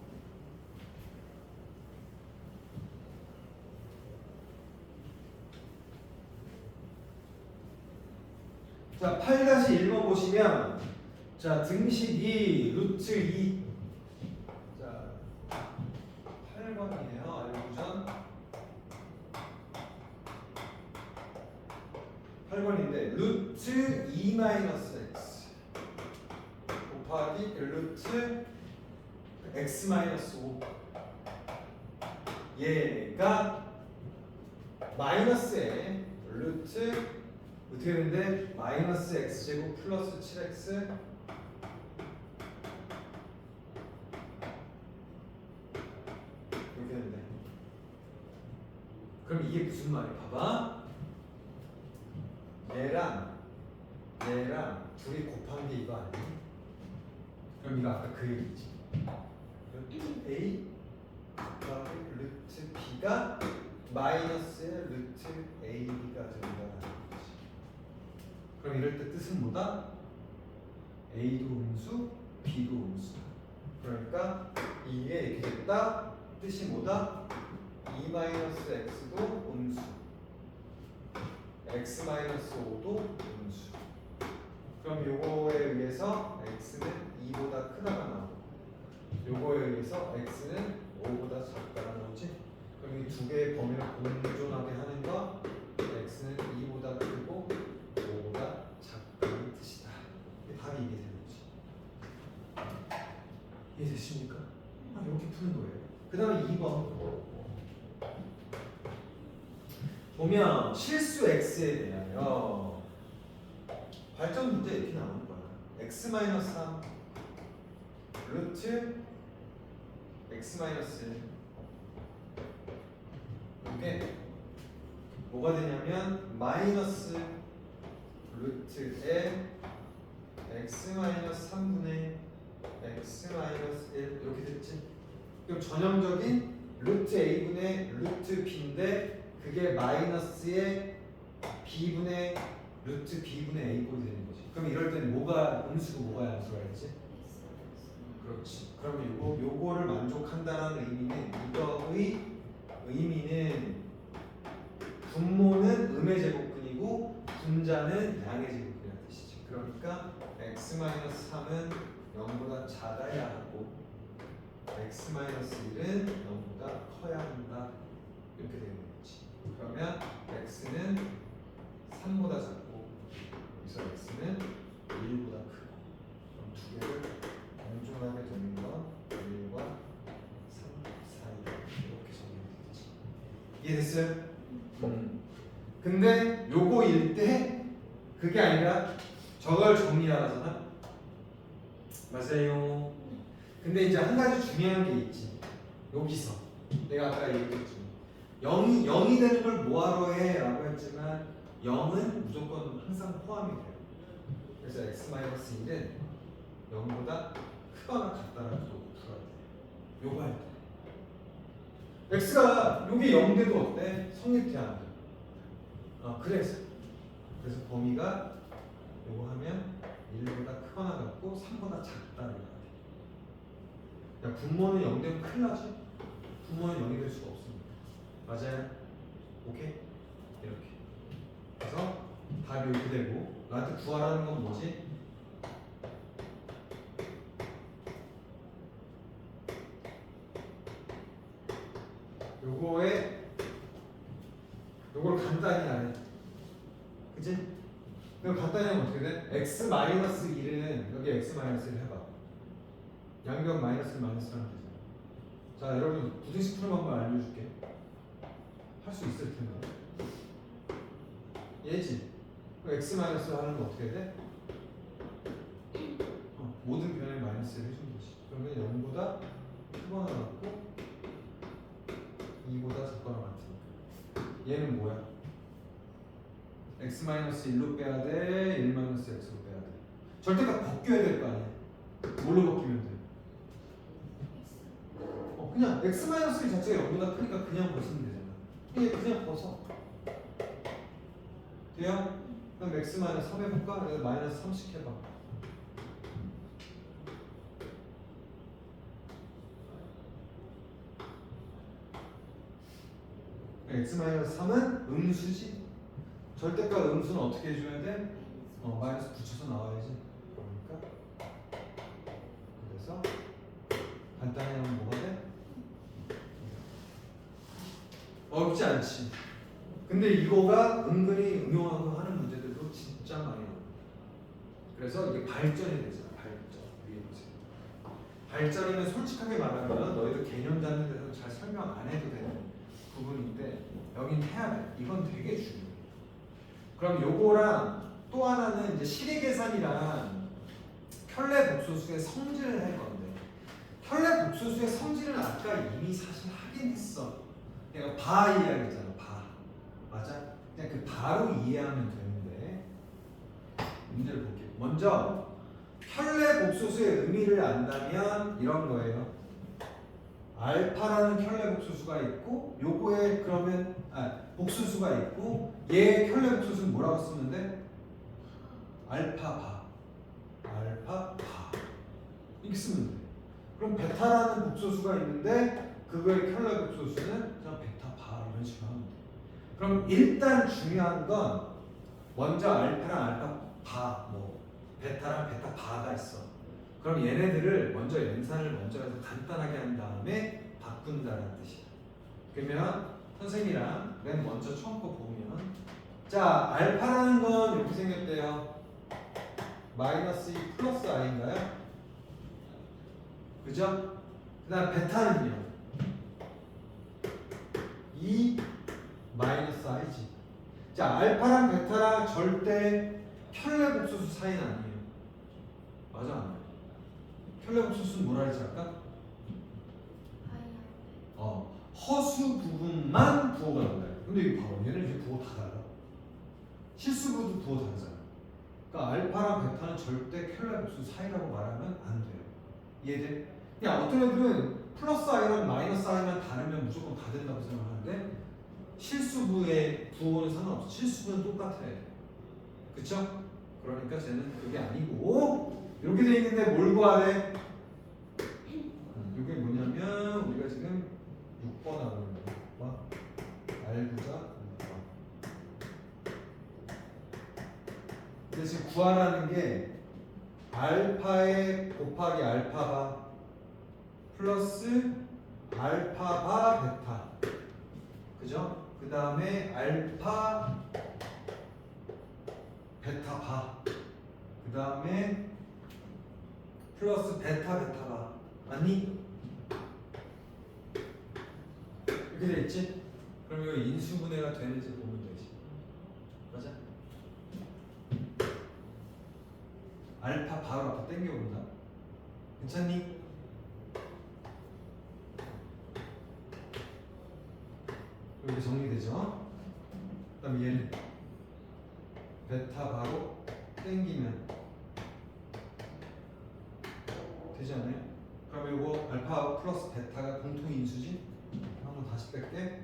자, 8-1번 보시면 자, 등식 2, 루트 2. 자, 8번이에요. 알고전 8번인데 루트 2-x 곱하기 루트 x-5 얘가 마이너스에 루트 어떻게 되는데 마이너스 x제곱 플러스 7x 이렇게 되는데 그럼 이게 무슨 말이야? 봐봐. 얘랑 둘이 곱한 게 이거 아니니? 그럼 이거 아까 그 얘기지. 루트 A 곱하기 루트 B가 마이너스의 루트 AB가 된다는 거지. 그럼 이럴 때 뜻은 뭐다? A도 음수, B도 음수다. 그러니까 이게 이렇게 됐다. 뜻이 뭐다? 2-x도 음수, x-5도 음수. 그럼 요거에 의해서 x는 2보다 크다가 나오고 요거에 의해서 x는 5보다 작다가 나오지. 그럼 이 두 개의 범위를 공존하게 하는 거 x는 2보다 크고 5보다 작다는 뜻이다. 답이 이게 되는 거지. 이해되십니까? 이렇게 푸는 거예요. 그 다음에 2번 보면 실수 x에 대하여 발전 문제 이렇게 나오는 거야. x-3 루트 x-1 이게 뭐가 되냐면 마이너스 루트에 x-3분의 x-1 이렇게 됐지. 그럼 전형적인 루트 a분의 루트 b인데 그게 마이너스의 b분의 루트 b분의 a 꼴이 되는 거지. 그럼 이럴 때는 뭐가 음수고 뭐가 양수가 있지? 그렇지. 그럼 요거를 만족한다는 의미는 이거의 의미는 분모는 음의 제곱근이고 분자는 양의 제곱근이라는 뜻이지. 그러니까 x-3은 0보다 작아야 하고 x-1은 0보다 커야 한다. 이렇게 되는 거지. 그러면 x는 3보다 작고 그래서 x는 1보다 크고 그럼 두 개를 공존하게 되는 건 1과 3 사이 이렇게 정리되겠지. 이해됐어요? 근데 요거일 때 그게 아니라 저걸 정리하라잖아. 맞아요. 근데 이제 한 가지 중요한 게 있지. 여기서 내가 아까 얘기했지. 0이 되는 걸 뭐하러 해? 라고 했지만 0은 무조건 항상 포함이 돼요. 그래서 x-1은 0보다 크거나 같다라고 풀어야 돼요. 요거 할 때. x가 요게 0 돼도 어때? 성립돼 안 돼? 그래서 범위가 요거 하면 1보다 크거나 같고 3보다 작다는 거야. 야, 분모는 0 되면 큰일 나지? 분모는 0이 될 수가 없습니다. 맞아요? 오케이? 이렇게. 그래서 답이 이렇게 되고 나한테 구하라는 건 뭐지? 요걸 간단히 하네. 그치? 그럼 간단히 하면 어떻게 돼? x-1은 여기 x-1 해봐. 양변 마이너스를 마이너스로 하면 되잖아. 자, 여러분 부등식 푸는 방법 알려줄게. 할 수 있을 텐데. 얘지? x-를 하는 거 어떻게 돼? 모든 변에 마이너스를 해주는 거지. 그러면 0보다 크거나 같고 2보다 작거나 같으니까. 얘는 뭐야? x-1로 빼야 돼? 1-x로 빼야 돼? 절대값 벗겨야 될 거 아니야? 뭘로 벗기면 돼? 그냥 x-1 자체가 0보다 크니까 그냥 벗으면 되잖아. 얘 그냥 벗어. 돼요? 그럼 x-3 해볼까? 여기 마이너스 30 해봐. x-3은 음수지? 절대값 음수는 어떻게 해줘야 돼? 마이너스 붙여서 나와야지. 그러니까 그래서 간단히 하면 뭐가 돼? 어렵지 않지. 근데 이거가 은근히 응용하고 하는 문제들도 진짜 많이 나와요. 그래서 이게 발전이 되잖아. 발전. 위에 보세요. 발전이면 솔직하게 말하면 너희들 개념 잡는 데서 잘 설명 안 해도 되는 부분인데 여긴 해야 돼. 이건 되게 중요해. 그럼 요거랑 또 하나는 이제 실의계산이랑 켤레복소수의 성질을 할 건데 켤레복소수의 성질은 아까 이미 사실 하긴 했어. 내가 바 이해하겠잖아. 바. 맞아? 그냥 그 바로 이해하면 되는데 문제를 볼게요. 먼저 켤레복소수의 의미를 안다면 이런 거예요. 알파라는 켤레복소수가 있고 요거에 그러면 복소수가 있고 얘 켤레복소수는 뭐라고 쓰면 돼? 알파 바. 알파 바. 이렇게 쓰면 돼. 그럼 베타라는 복소수가 있는데 그거의 켤레복소수는 그냥 베타 바 이런 식으로 하면 돼. 그럼 일단 중요한 건 먼저 알파랑 알파 바, 뭐 베타랑 베타 바가 있어. 그럼 얘네들을 먼저 연산을 먼저 해서 간단하게 한 다음에 바꾼다는 뜻이야. 그러면 선생님이랑 맨 먼저 처음 거 보면 자 알파라는 건 이렇게 생겼대요. 마이너스 2 플러스 i인가요? 그죠? 그 다음 베타는요 2 마이너스 i지. 자 알파랑 베타랑 절대 켤레복소수 사이는 아니에요. 맞아 안 맞아? 켤레복소수는 뭐라 했지 아까? 허수 부분만 부호가 달라요. 근데 이거 봐봐. 얘는 이제 부호 다 달라. 실수부도 부호 다르잖아. 그러니까 알파랑 베타는 절대 켤레복수 사이라고 말하면 안 돼요. 이해돼? 그냥 어떤 애들은 플러스 i랑 마이너스 i만 다르면 무조건 다 된다고 생각하는데 실수부의 부호는 상관없어. 실수부는 똑같아야 돼. 그쵸? 그러니까 쟤는 그게 아니고 이렇게 돼 있는데 뭘 구하래? 이게 뭐냐면 우리가 지금 6번 하고 있는 거 알고자 6번. 근데 지금 구하라는 게 알파에 곱하기 알파바 플러스 알파바 베타. 그죠? 그 다음에 알파 베타 바. 그 다음에 플러스 베타 베타 바. 맞니? 이렇게 돼 있지? 그럼 이거 인수분해가 되는지 보면 되지. 맞아? 알파 바로 앞에 당겨본다. 괜찮니? 이렇게 정리되죠? 그 다음에 얘는 베타 바로 땡기면 되지 않아요? 그럼 이거 알파 플러스 베타가 공통인수지? 한번 다시 뺄게.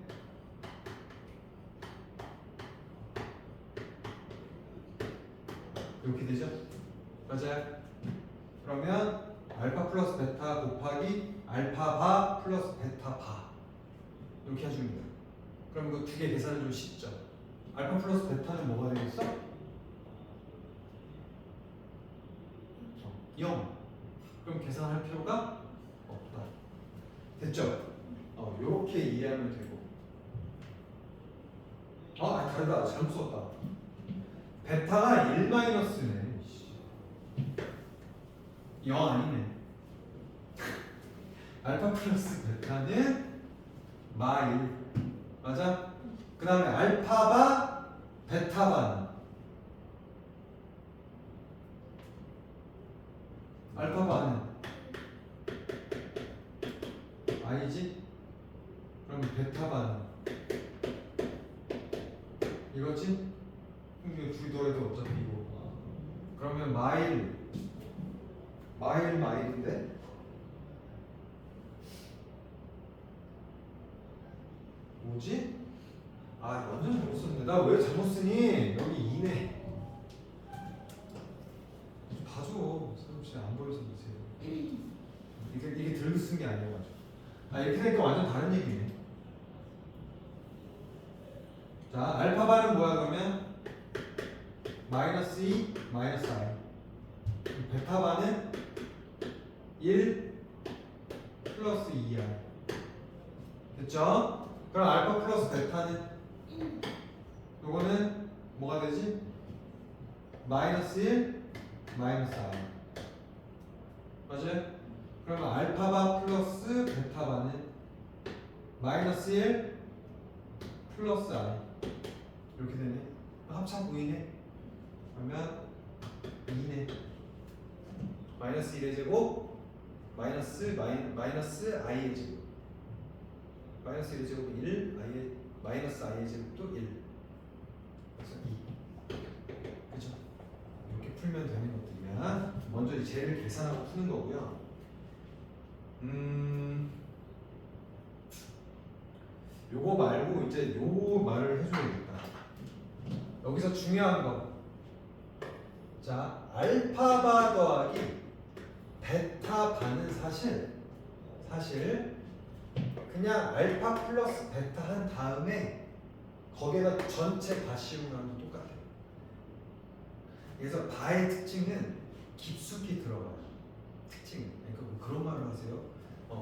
이렇게 되죠? 맞아요? 그러면 알파 플러스 베타 곱하기 알파 바 플러스 베타 바 이렇게 해줍니다. 그럼 이거 두 개 계산은 좀 쉽죠? 알파 플러스 베타는 뭐가 되겠어? 0. 그럼 계산할 필요가 없다. 됐죠? 요렇게 이해하면 되고. 다르다. 잘못 썼다. 베타가 1-네. 0 아니네. 알파 플러스 베타는 마1. 맞아? 그 다음에 알파바 베타바는 알파바는 아니지? 그럼 베타바는 이거지? 그럼 이거 둘이 더해도 어차피 이거. 그러면 마일인데 뭐지? 완전 잘못 썼네. 나 왜 잘못 쓰니? 여기 2네. 봐줘. 사람씨 안 보여서 보세요. 이게 들고 쓴 게 아니어가지고. 이렇게 되니까 완전 다른 얘기네. 자, 알파바는 뭐야 그러면? 마이너스 2, 마이너스 i. 베타바는 1 플러스 2i. 됐죠? 그럼 알파 플러스 베타는 요거는 뭐가 되지? 마이너스 1, 마이너스 i. 맞아요? 그러면 알파바 플러스 베타바는 마이너스 1 플러스 i. 이렇게 되네. 합차 보이네? 그러면 2네. 마이너스 1의 제곱 마이너스 i의 제곱. 마이너스 1의 제곱은 1, 마이너스 i의 제곱도 1. 그래서 2. 그죠? 이렇게 풀면 되는 것들이야. 먼저 이 쟤를 계산하고 푸는 거고요. 요거 말고 이제 요거 말을 해줘야겠다. 여기서 중요한 거. 자, 알파바 더하기 베타바는 사실 그냥 알파 플러스 베타 한 다음에 거기에다 전체 바 씌우는 거랑 똑같아요. 그래서 바의 특징은 깊숙이 들어가요. 특징. 그러니까 뭐 그런 말을 하세요.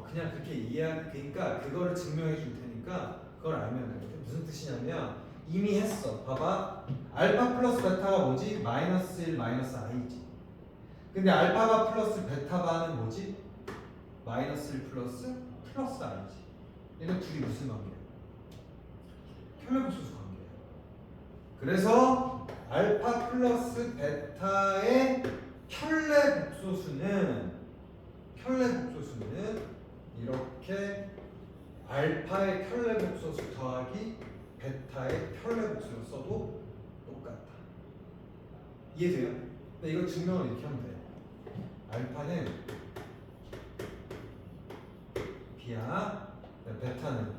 그냥 그렇게 그러니까 그거를 증명해 줄 테니까 그걸 알면 돼요. 무슨 뜻이냐면 이미 했어. 봐봐. 알파 플러스 베타가 뭐지? 마이너스 1 마이너스 i지. 근데 알파바 플러스 베타바는 뭐지? 마이너스 1 플러스 i지. 얘는 둘이 무슨 관계야? 켤레복소수 관계야. 그래서 알파 플러스 베타의 켤레복소수는 이렇게 알파의 켤레복소수 더하기 베타의 켤레복소를 써도 똑같다. 이해돼요? 근데 이거 증명을 이렇게 하면 돼요. 알파는 B야, 베타는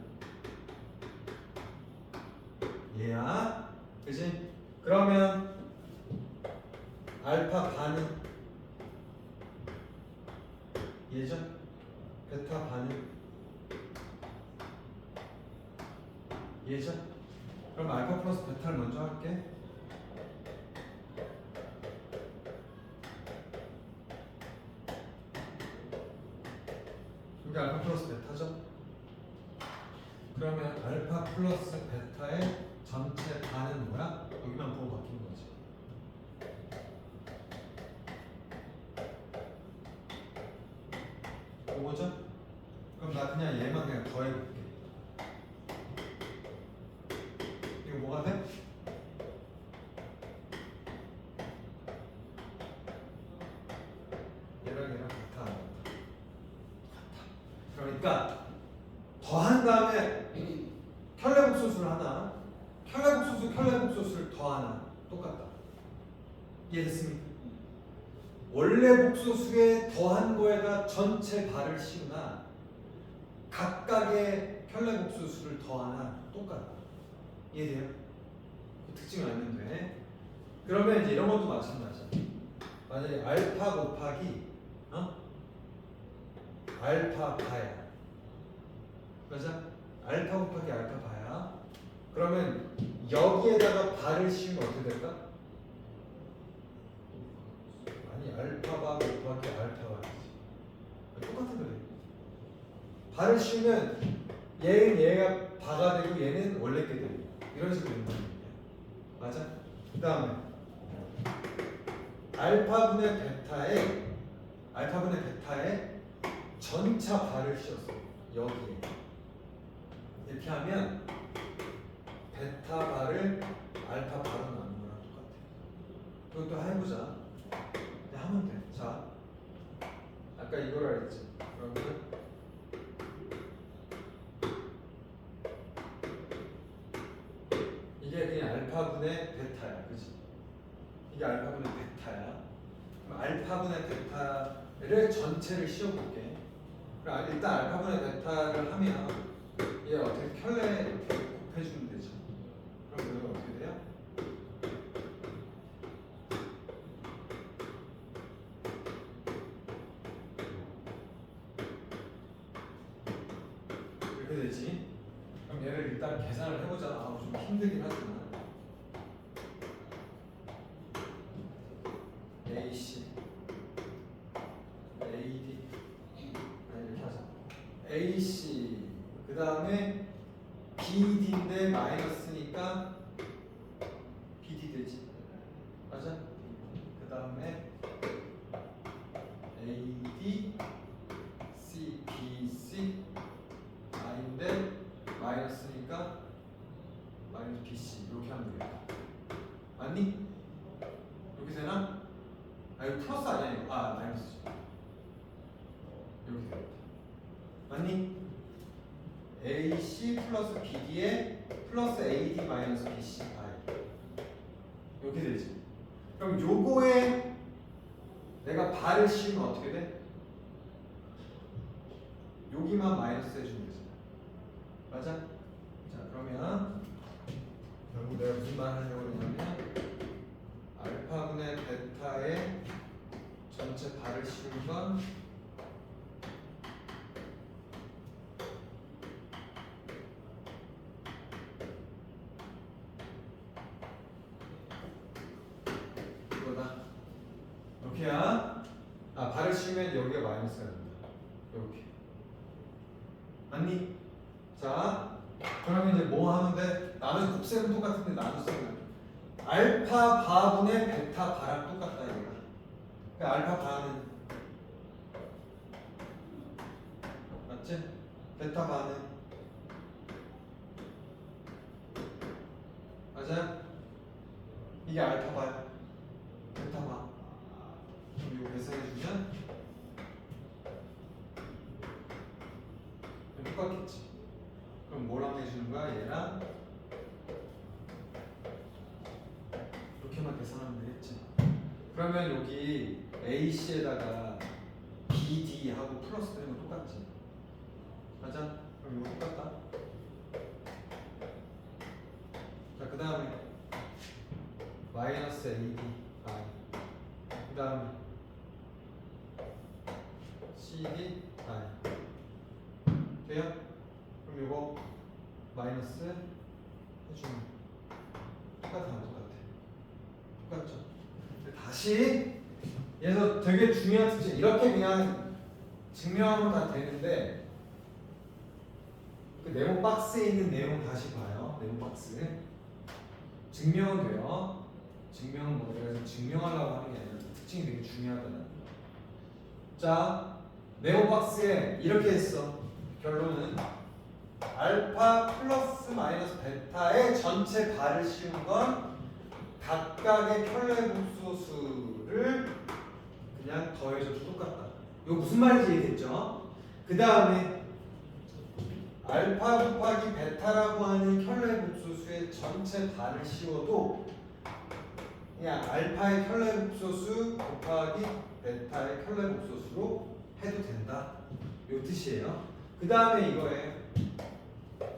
얘야. 그치? 그러면 알파 반은 얘죠? 베타 반은 얘죠? 그럼 알파 플러스 베타를 먼저 할게. 여기 알파 플러스 베타죠? 그러면 알파 플러스 베타의 전체 반은 뭐야? 여기만 보고 바뀌는 거지. 요거죠? 그럼 나 그냥 얘만 그냥 더해볼게. 이거 뭐가 돼? 얘랑 얘랑 같아 안 같아? 같아. 그러니까 더한 다음에 켤레복소수를 하나, 켤레복소수를 더하나 똑같다. 이해됐습니까? 원래 복소수에 더한 거에다 전체 발을 씌우나 각각의 켤레복소수를 더하나 똑같다. 이해돼요? 그 특징을 알면 돼. 그러면 이제 이런 것도 마찬가지야. 만약에 알파 곱하기 알파 바야. 맞아? 알파 곱하기 알파 바야. 그러면 여기에다가 바를 씌우면 어떻게 될까? 아니 알파바 곱하기 알파바지. 똑같은 거래. 바를 씌우면 얘는 얘가 바가 되고 얘는 원래 게 되고 이런 식으로 되는 거야. 맞아? 그 다음에 알파분의 베타에 전차 바를 씌웠어. 여기에 이렇게 하면 베타 바를 알파 바로 나누는 거랑 똑같아. 그것도 해보자. 그냥 하면 돼. 자, 아까 이거라 했지. 그러면 이게 그냥 알파분의 베타야, 그렇지? 이게 알파분의 베타야. 그럼 알파분의 베타를 전체를 씌워볼게. 그럼 일단 알파분의 베타를 하면 얘 어떻게 켤레 이렇게 곱해주면 되죠. 그럼 이거 어떻게 돼요? 이렇게 되지. 그럼 얘를 일단 계산을 해보자. 아, 좀 힘들긴 하지만 AC, AD 이렇게 하자. AC 그 다음에 BD인데 마이너스니까 BD 되지. 맞아? 그 다음에 AD, CBC I인데 마이너스니까 마이너스 BC 이렇게 하면 되겠다. 맞니? 이렇게 되나? 아 이거 플러스 아니야 이거? 아 마이너스지. 이렇게 되겠다. 맞니? AC 플러스 BD에 플러스 AD 마이너스 BC I 이렇게 되지. 그럼 요거에 내가 발을 씌우면 어떻게 돼? 여기만 마이너스 해주면 되잖아. 맞아? 자 그러면 결국 내가 무슨 말 하려고 그러냐면 알파분의 베타에 전체 발을 씌운 건 이거다. 이렇게야. 아 발을 씌우면 여기가 마이너스가 된다. 이렇게. 맞니? 자 그러면 이제 뭐 하면 돼? 나머지 곱셈은 똑같은데 나눗셈은 알파 바분의 베타 바랑 똑같다 이거야. 그러니까 알파 바는 맞지? 베타 바는 맞아? 이게 알파 바야. 베타 바. 그럼 이거 계산해주면 똑같겠지. 그럼 뭐랑 해주는 거야? 얘랑 이렇게만 계산하면 되겠지. 그러면 여기 AC에다가 BD하고 플러스 되는 거 똑같지. 맞아? 그럼 이거 똑같다. 자, 그 다음에 마이너스 AD I 그 다음에 CD I 돼요? 그럼 이거 마이너스 해주면 똑같아 안 똑같아? 똑같죠? 근데 다시 얘서 되게 중요한 특징 이렇게 그냥 증명하면 다 되는데 그 네모 박스에 있는 내용 다시 봐요. 네모 박스 증명은 돼요. 증명은 뭐 내가 지금 증명하려고 하는 게 아니라 특징이 되게 중요하다는. 자 네모박스에 이렇게 했어. 결론은 알파 플러스 마이너스 베타의 전체 발을 씌운 건 각각의 켤레 복소수를 그냥 더해줘도 똑같다. 이거 무슨 말인지 이해됐죠? 그 다음에 알파 곱하기 베타라고 하는 켤레 복소수의 전체 발을 씌워도 그냥 알파의 켤레 복소수 곱하기 베타의 켤레 복소수로 해도 된다. 요 뜻이에요. 그 다음에 이거에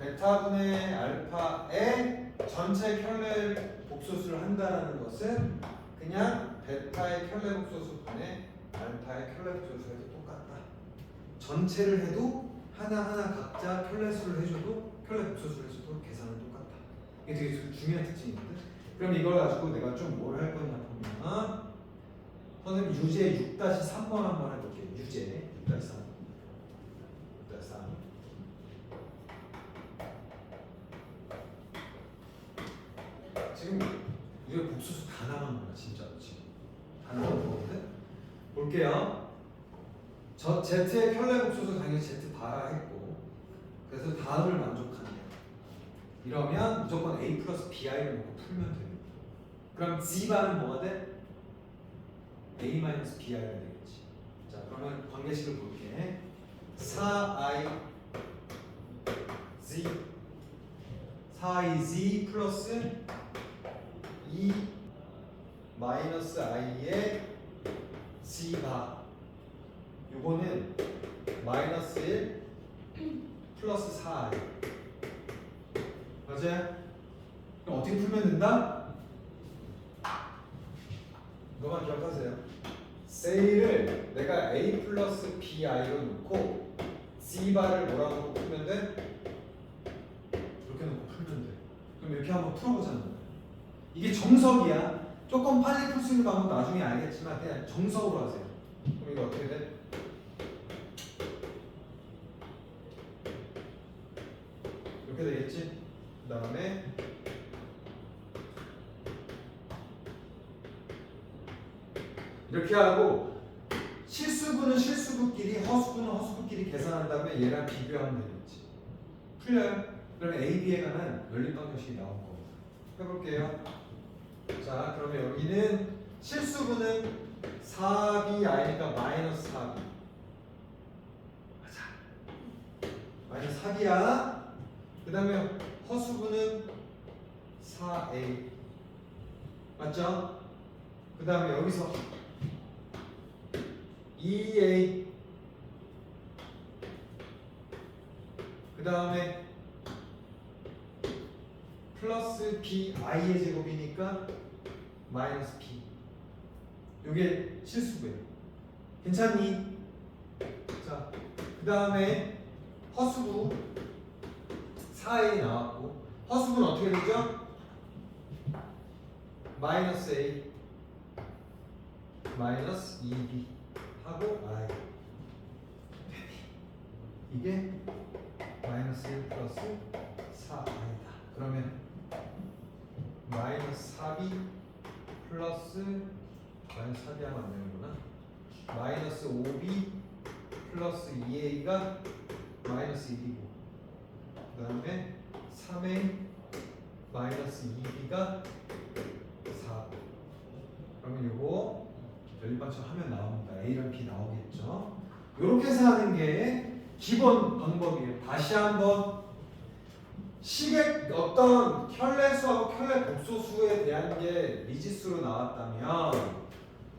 베타분의 알파의 전체 켤레 복소수를 한다라는 것은 그냥 베타의 켤레 복소수 분의 알파의 켤레 복소수가 똑같다. 전체를 해도 하나하나 각자 켤레 수를 해줘도 켤레 복소수를 해줘도 계산은 똑같다. 이게 되게 중요한 특징이거든. 그럼 이걸 가지고 내가 좀 뭘 할 거냐 보면 선생님 유제 6-3번 한번 해볼게요. 유제 6-3 지금 우리가 복소수 다 나간 거야 진짜로 지금 다 나간 거거든. 볼게요. 저 Z의 켤레 복소수 당연히 Z 바라 했고 그래서 다음을 만족한대요. 이러면 무조건 A 플러스 BI를 놓고 풀면 돼요. 그럼 Z바는 뭐가 돼? A 마이너스 BI가 되겠지. 자 그러면 관계식을 볼게. 4i z 4iz 플러스 2 마이너스 i의 z바 요거는 마이너스 1 플러스 4i 맞아요? 그럼 어떻게 풀면 된다? 이거만 기억하세요. C를 내가 A 플러스 BI로 놓고 C바를 뭐라고 놓고 풀면 돼? 이렇게 놓고 풀면 돼. 그럼 이렇게 한번 풀어보자는 거야. 이게 정석이야. 조금 빨리 풀 수 있는 방법 나중에 알겠지만 그냥 정석으로 하세요. 그럼 이거 어떻게 돼? 이렇게 되겠지? 그 다음에 이렇게 하고 실수분은 실수분끼리 허수분은 허수분끼리 계산한 다음에 얘랑 비교하면 되겠지. 풀려요? 그러면 A, B에 관한 연립방정식이 나올 겁니다. 해볼게요. 자 그러면 여기는 실수분은 4BI니까 마이너스 4B 맞아. 마이너스 4B야. 그 다음에 허수분은 4A 맞죠? 그 다음에 여기서 2A 그 다음에 플러스 BI의 제곱이니까 마이너스 B 요게 실수고요. 괜찮니? 자, 그 다음에 허수부 4A 나왔고 허수부는 어떻게 되죠? 마이너스 A 마이너스 2B 하고 I 이게 마이너스 1 플러스 4i다. 그러면 마이너스 4b 플러스 마이너스 4b 하면 안 되는구나. 마이너스 5b 플러스 2a가 마이너스 1이고 그 다음에 3a 마이너스 2b가 4고 그러면 이거 연립방정 하면 나옵니다. A랑 B 나오겠죠. 이렇게 해서 하는 게 기본 방법이에요. 다시 한번 식의 어떤 켤레수하고 켤레 복소수에 대한 게 미지수로 나왔다면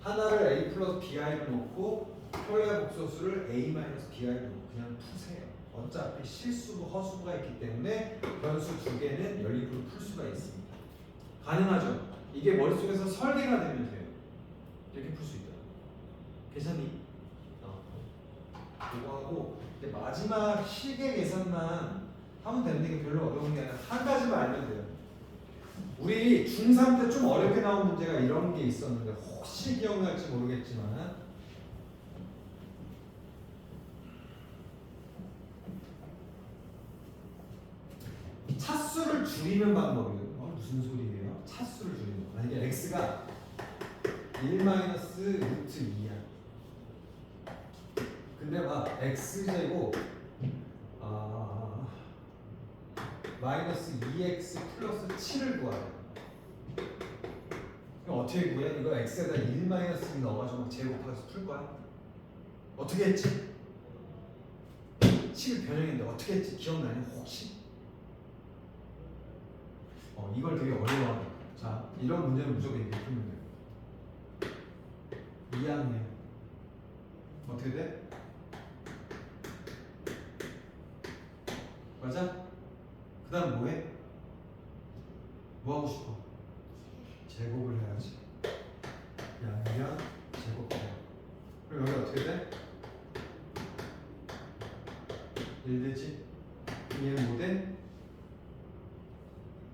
하나를 A 플러스 BI로 놓고 켤레 복소수를 A 마이너스 BI로 놓고 그냥 푸세요. 어차피 실수부 허수부가 있기 때문에 변수 두 개는 연립으로 풀 수가 있습니다. 가능하죠? 이게 머릿속에서 설계가 되면 돼요. 이렇게 풀 수 있다. 괜찮니? 이거 하고 이제 마지막 식의 계산만 하면 되는데 이게 별로 어려운 게 아니라 한 가지만 알면 돼요. 우리 중3 때 좀 어렵게 나온 문제가 이런 게 있었는데 혹시 기억날지 모르겠지만 차수를 줄이는 방법이에요. 무슨 소리예요? 차수를 줄이는 거. 만약에 x가 1 마이너스 루트 2야. 그 근데 막 x제곱 마이너스 2x 플러스 7을 구하래. 그럼 어떻게 구해? 이거 x에다 1 마이너스 2 넣어가지고 제곱해서 풀 거야. 어떻게 했지? 7 변형했는데 어떻게 했지? 기억나니? 혹시? 이걸 되게 어려워하네. 자, 이런 문제는 무조건 이렇게 풀면 돼. 2학년 어떻게 돼? 맞아? 그 다음 뭐해? 뭐 하고 싶어? 제곱을 해야지. 양면 제곱해요. 그럼 여기 어떻게 돼? 1 되지? 얘는 뭐 돼?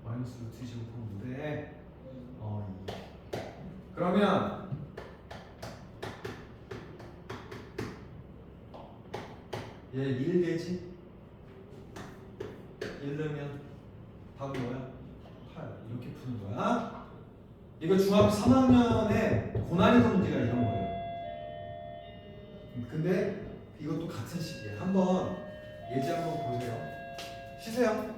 마이너스 루트 2 제곱하면 뭐 돼? 2. 그러면 얘 1 되지? 1 넣으면 답은 뭐야? 8. 이렇게 푸는 거야. 이거 중학교 3학년에 고난이도 문제가 이런 거예요. 근데 이것도 같은 식이에요. 한번 예제 한번 보세요. 쉬세요.